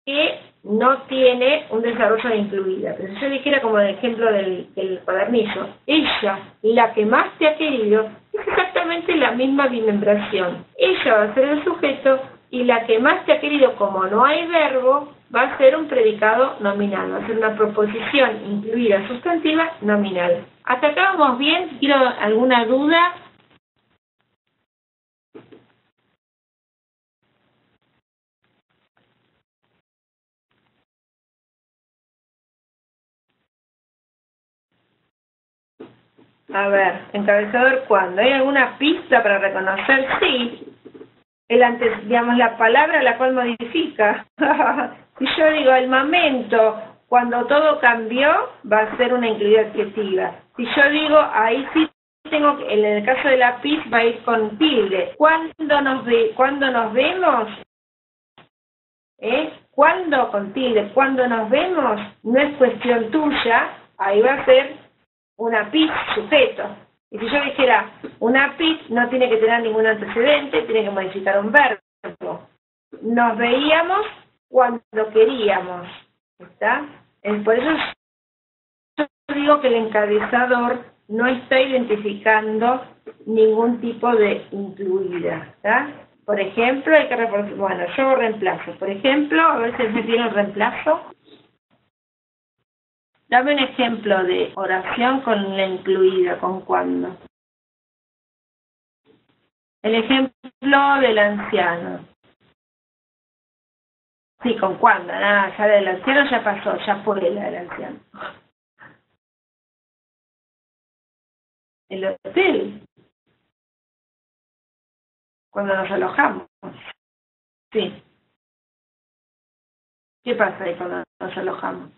Speaker 2: que no tiene un desarrollo de incluida. Pero si yo dijera como el ejemplo del cuadernillo, ella, la que más te ha querido, es exactamente la misma bimembración. Ella va a ser el sujeto y la que más te ha querido, como no hay verbo, va a ser un predicado nominal, va a ser una proposición incluida sustantiva nominal. ¿Hasta acá vamos bien? ¿Quiero alguna duda? A ver, encabezador, ¿cuándo? ¿Hay alguna pista para reconocer? Sí. Digamos, la palabra la cual modifica. Si yo digo el momento, cuando todo cambió, va a ser una incluida adjetiva. Si yo digo, ahí sí tengo que, en el caso de la PIS va a ir con tilde. ¿Cuándo nos vemos? ¿Cuándo? Con tilde. ¿Cuándo nos vemos? No es cuestión tuya, ahí va a ser una PIS sujeto. Y si yo dijera una PIS no tiene que tener ningún antecedente, tiene que modificar un verbo. Nos veíamos cuando queríamos, ¿está? Por eso yo digo que el encabezador no está identificando ningún tipo de incluida, ¿está? Por ejemplo, hay que reforzar, bueno, yo reemplazo. Por ejemplo, a ver si me tiene el reemplazo. Dame un ejemplo de oración con la incluida, ¿con cuándo? El ejemplo del anciano. Sí, ¿con cuándo? Nada, ya del anciano ya pasó, ya fue la del anciano. El hotel. Cuando nos alojamos. Sí. ¿Qué pasa ahí cuando nos alojamos?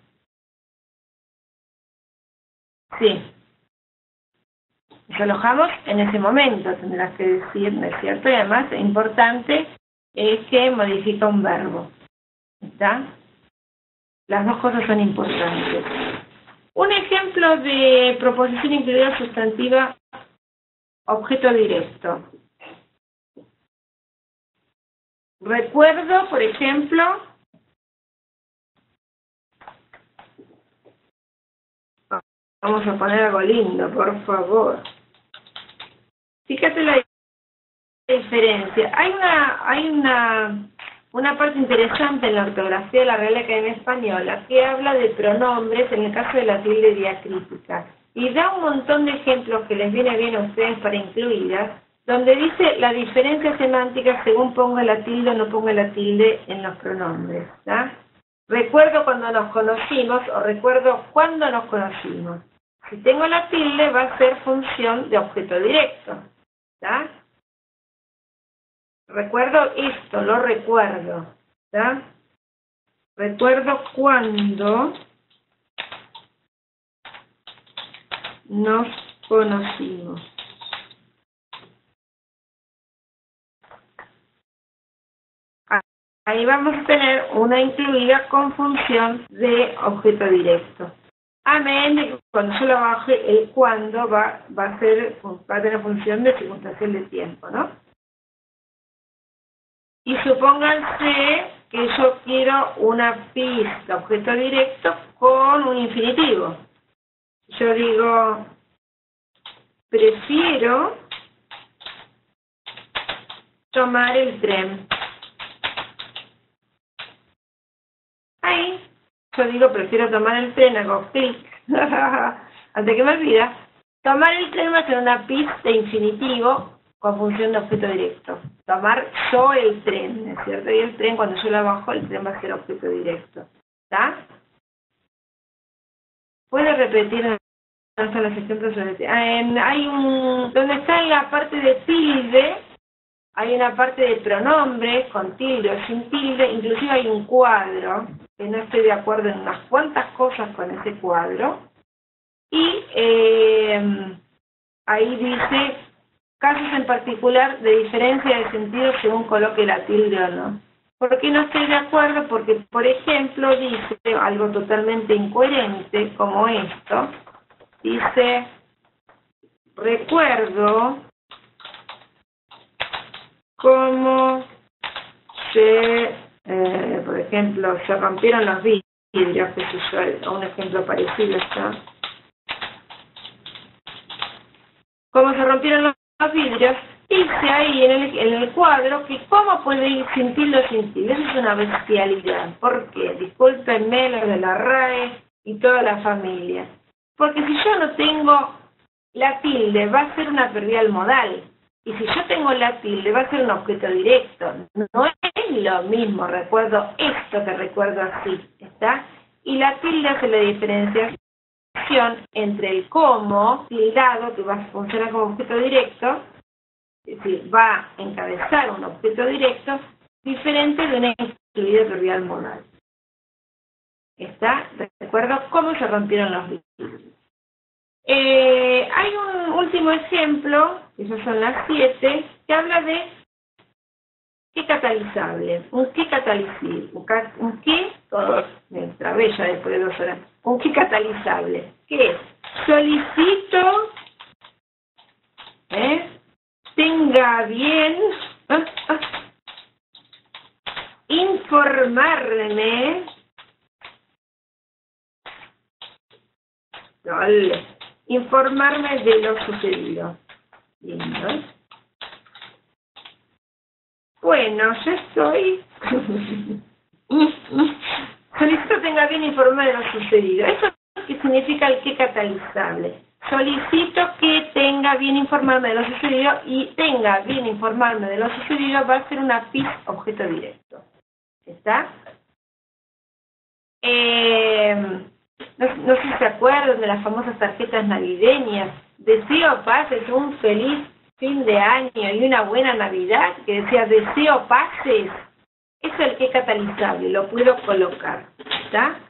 Speaker 2: Sí. Nos alojamos en ese momento, tendrás que decir, ¿no es cierto? Y además, importante es que modifica un verbo. ¿Está? Las dos cosas son importantes. Un ejemplo de proposición incluida sustantiva, objeto directo. Recuerdo, por ejemplo, vamos a poner algo lindo, por favor. Fíjate la diferencia. Hay una parte interesante en la ortografía de la Real Academia Española que habla de pronombres en el caso de la tilde diacrítica. Y da un montón de ejemplos que les viene bien a ustedes para incluidas, donde dice la diferencia semántica según ponga la tilde o no ponga la tilde en los pronombres. ¿Tá? Recuerdo cuando nos conocimos o recuerdo cuándo nos conocimos. Si tengo la tilde va a ser función de objeto directo. ¿Tá? Recuerdo esto, lo recuerdo. ¿Tá? Recuerdo cuando nos conocimos. Ahí vamos a tener una incluida con función de objeto directo. Amén de que cuando yo lo baje, el cuando va a tener función de circunstancial de tiempo, ¿no? Y supónganse que yo quiero una pista, objeto directo, con un infinitivo. Yo digo, prefiero tomar el tren. Ahí, yo digo, prefiero tomar el tren, hago clic. Antes que me olvida, tomar el tren va a ser una pista de infinitivo con función de objeto directo. Tomar yo el tren, ¿no es cierto? Y el tren, cuando yo lo bajo, el tren va a ser objeto directo. ¿Está? ¿Puedo repetir los ejemplos? Donde está en la parte de tilde, hay una parte de pronombre con tilde o sin tilde, inclusive hay un cuadro, que no estoy de acuerdo en unas cuantas cosas con ese cuadro, y ahí dice casos en particular de diferencia de sentido según coloque la tilde o no. ¿Por qué no estoy de acuerdo? Porque, por ejemplo, dice algo totalmente incoherente, como esto, dice, recuerdo cómo por ejemplo, se rompieron los vidrios, que sé yo, un ejemplo parecido está. Cómo se rompieron los vidrios, dice ahí en el cuadro que cómo puede ir sin tilde o sin tilde. Eso es una bestialidad. ¿Por qué? Discúlpenme los de la RAE y toda la familia. Porque si yo no tengo la tilde, va a ser una pérdida del modal. Y si yo tengo la tilde, va a ser un objeto directo. No es lo mismo, recuerdo esto que recuerdo así, ¿está? Y la tilde hace la diferenciación entre el como, tildado, que va a funcionar como objeto directo, es decir, va a encabezar un objeto directo, diferente de una incluida pérdida del modal. ¿Está? Recuerdo cómo se rompieron los vidrios. Hay un último ejemplo, esos son las 7, que habla de qué catalizable. Un qué catalizable. Un qué, todos me trabé ya después de 2 horas. Un qué catalizable. ¿Qué es? Solicito, tenga bien, informarme, informarme de lo sucedido. Lindo. Bueno, yo estoy. Solicito tenga bien informarme de lo sucedido. ¿Eso qué significa el qué catalizable? Solicito que tenga bien informarme de lo sucedido, y tenga bien informarme de lo sucedido va a ser una PIS objeto directo. ¿Está? No sé si se acuerdan de las famosas tarjetas navideñas. Deseo pases un feliz fin de año y una buena Navidad, que decía deseo pases. Eso es el que catalizable, lo puedo colocar. ¿Está?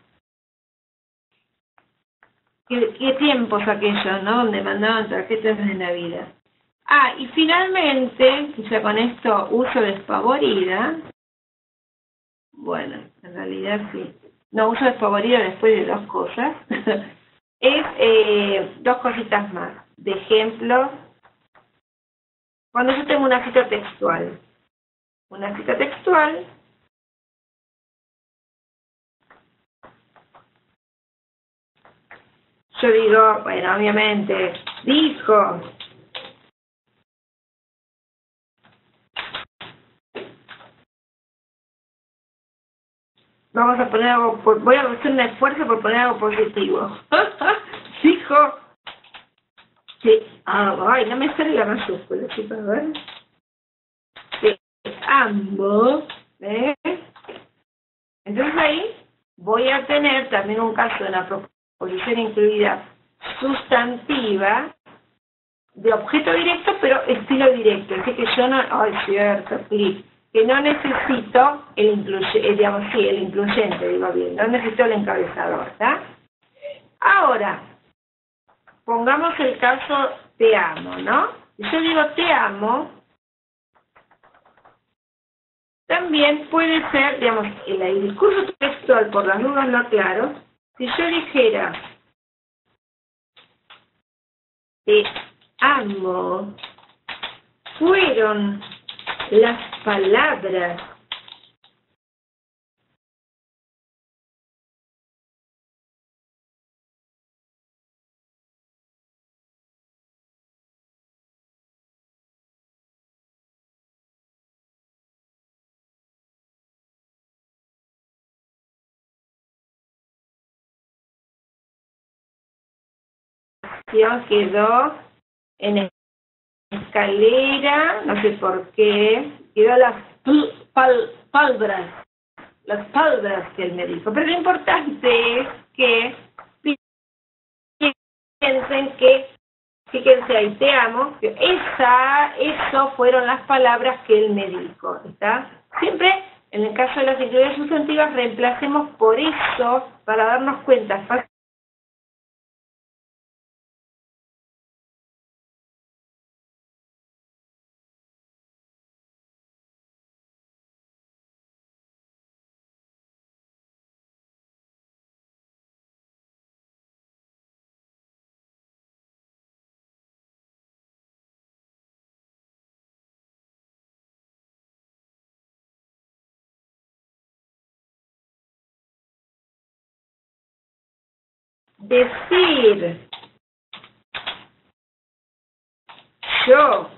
Speaker 2: qué tiempos aquellos, ¿no? Donde mandaban tarjetas de Navidad. Ah, y finalmente, ya con esto uso desfavorida. Bueno, en realidad sí. No, uso desfavorida después de dos cosas. Es dos cositas más. De ejemplo, cuando yo tengo una cita textual. Una cita textual. Yo digo, bueno, obviamente, dijo. Vamos a poner algo, voy a hacer un esfuerzo por poner algo positivo. Dijo que, ay, no me sale la mayúscula, chicos, a ver. Que amo, ¿eh? Entonces ahí voy a tener también un caso de una proposición incluida sustantiva de objeto directo, pero estilo directo. Así que yo no, ay, cierto, clic, que no necesito el digamos, sí, el incluyente, digo bien, no necesito el encabezador, ¿está? Ahora, pongamos el caso te amo, ¿no? Si yo digo te amo, también puede ser, digamos, el discurso textual, por las dudas no claro, si yo dijera te amo, fueron las palabras quedó en escalera, no sé por qué, quedó las palabras, que él me dijo. Pero lo importante es que piensen que, fíjense ahí, te amo, que eso fueron las palabras que él me dijo, ¿está? Siempre, en el caso de las incluidas sustantivas, reemplacemos por eso, para darnos cuenta decir yo,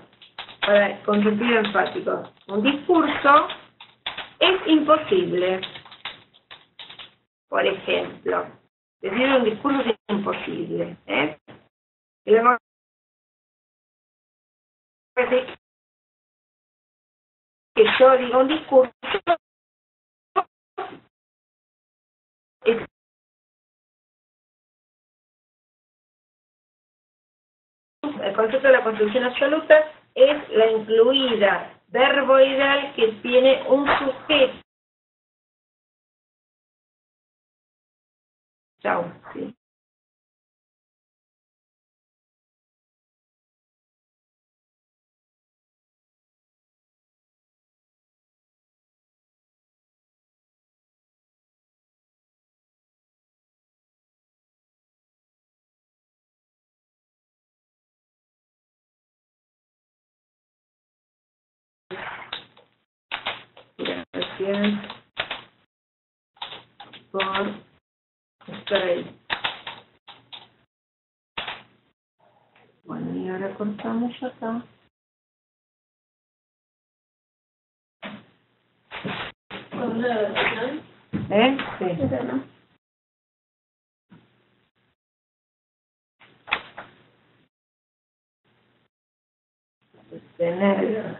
Speaker 2: con sentido enfático, un discurso es imposible. Por ejemplo, decir un discurso es imposible, ¿eh? Y luego decir que yo diga un discurso es el concepto de la construcción absoluta es la incluida verboidal que tiene un sujeto. Chao, sí. Gracias por estar ahí. Bueno, y ahora cortamos acá. Sí. Tener.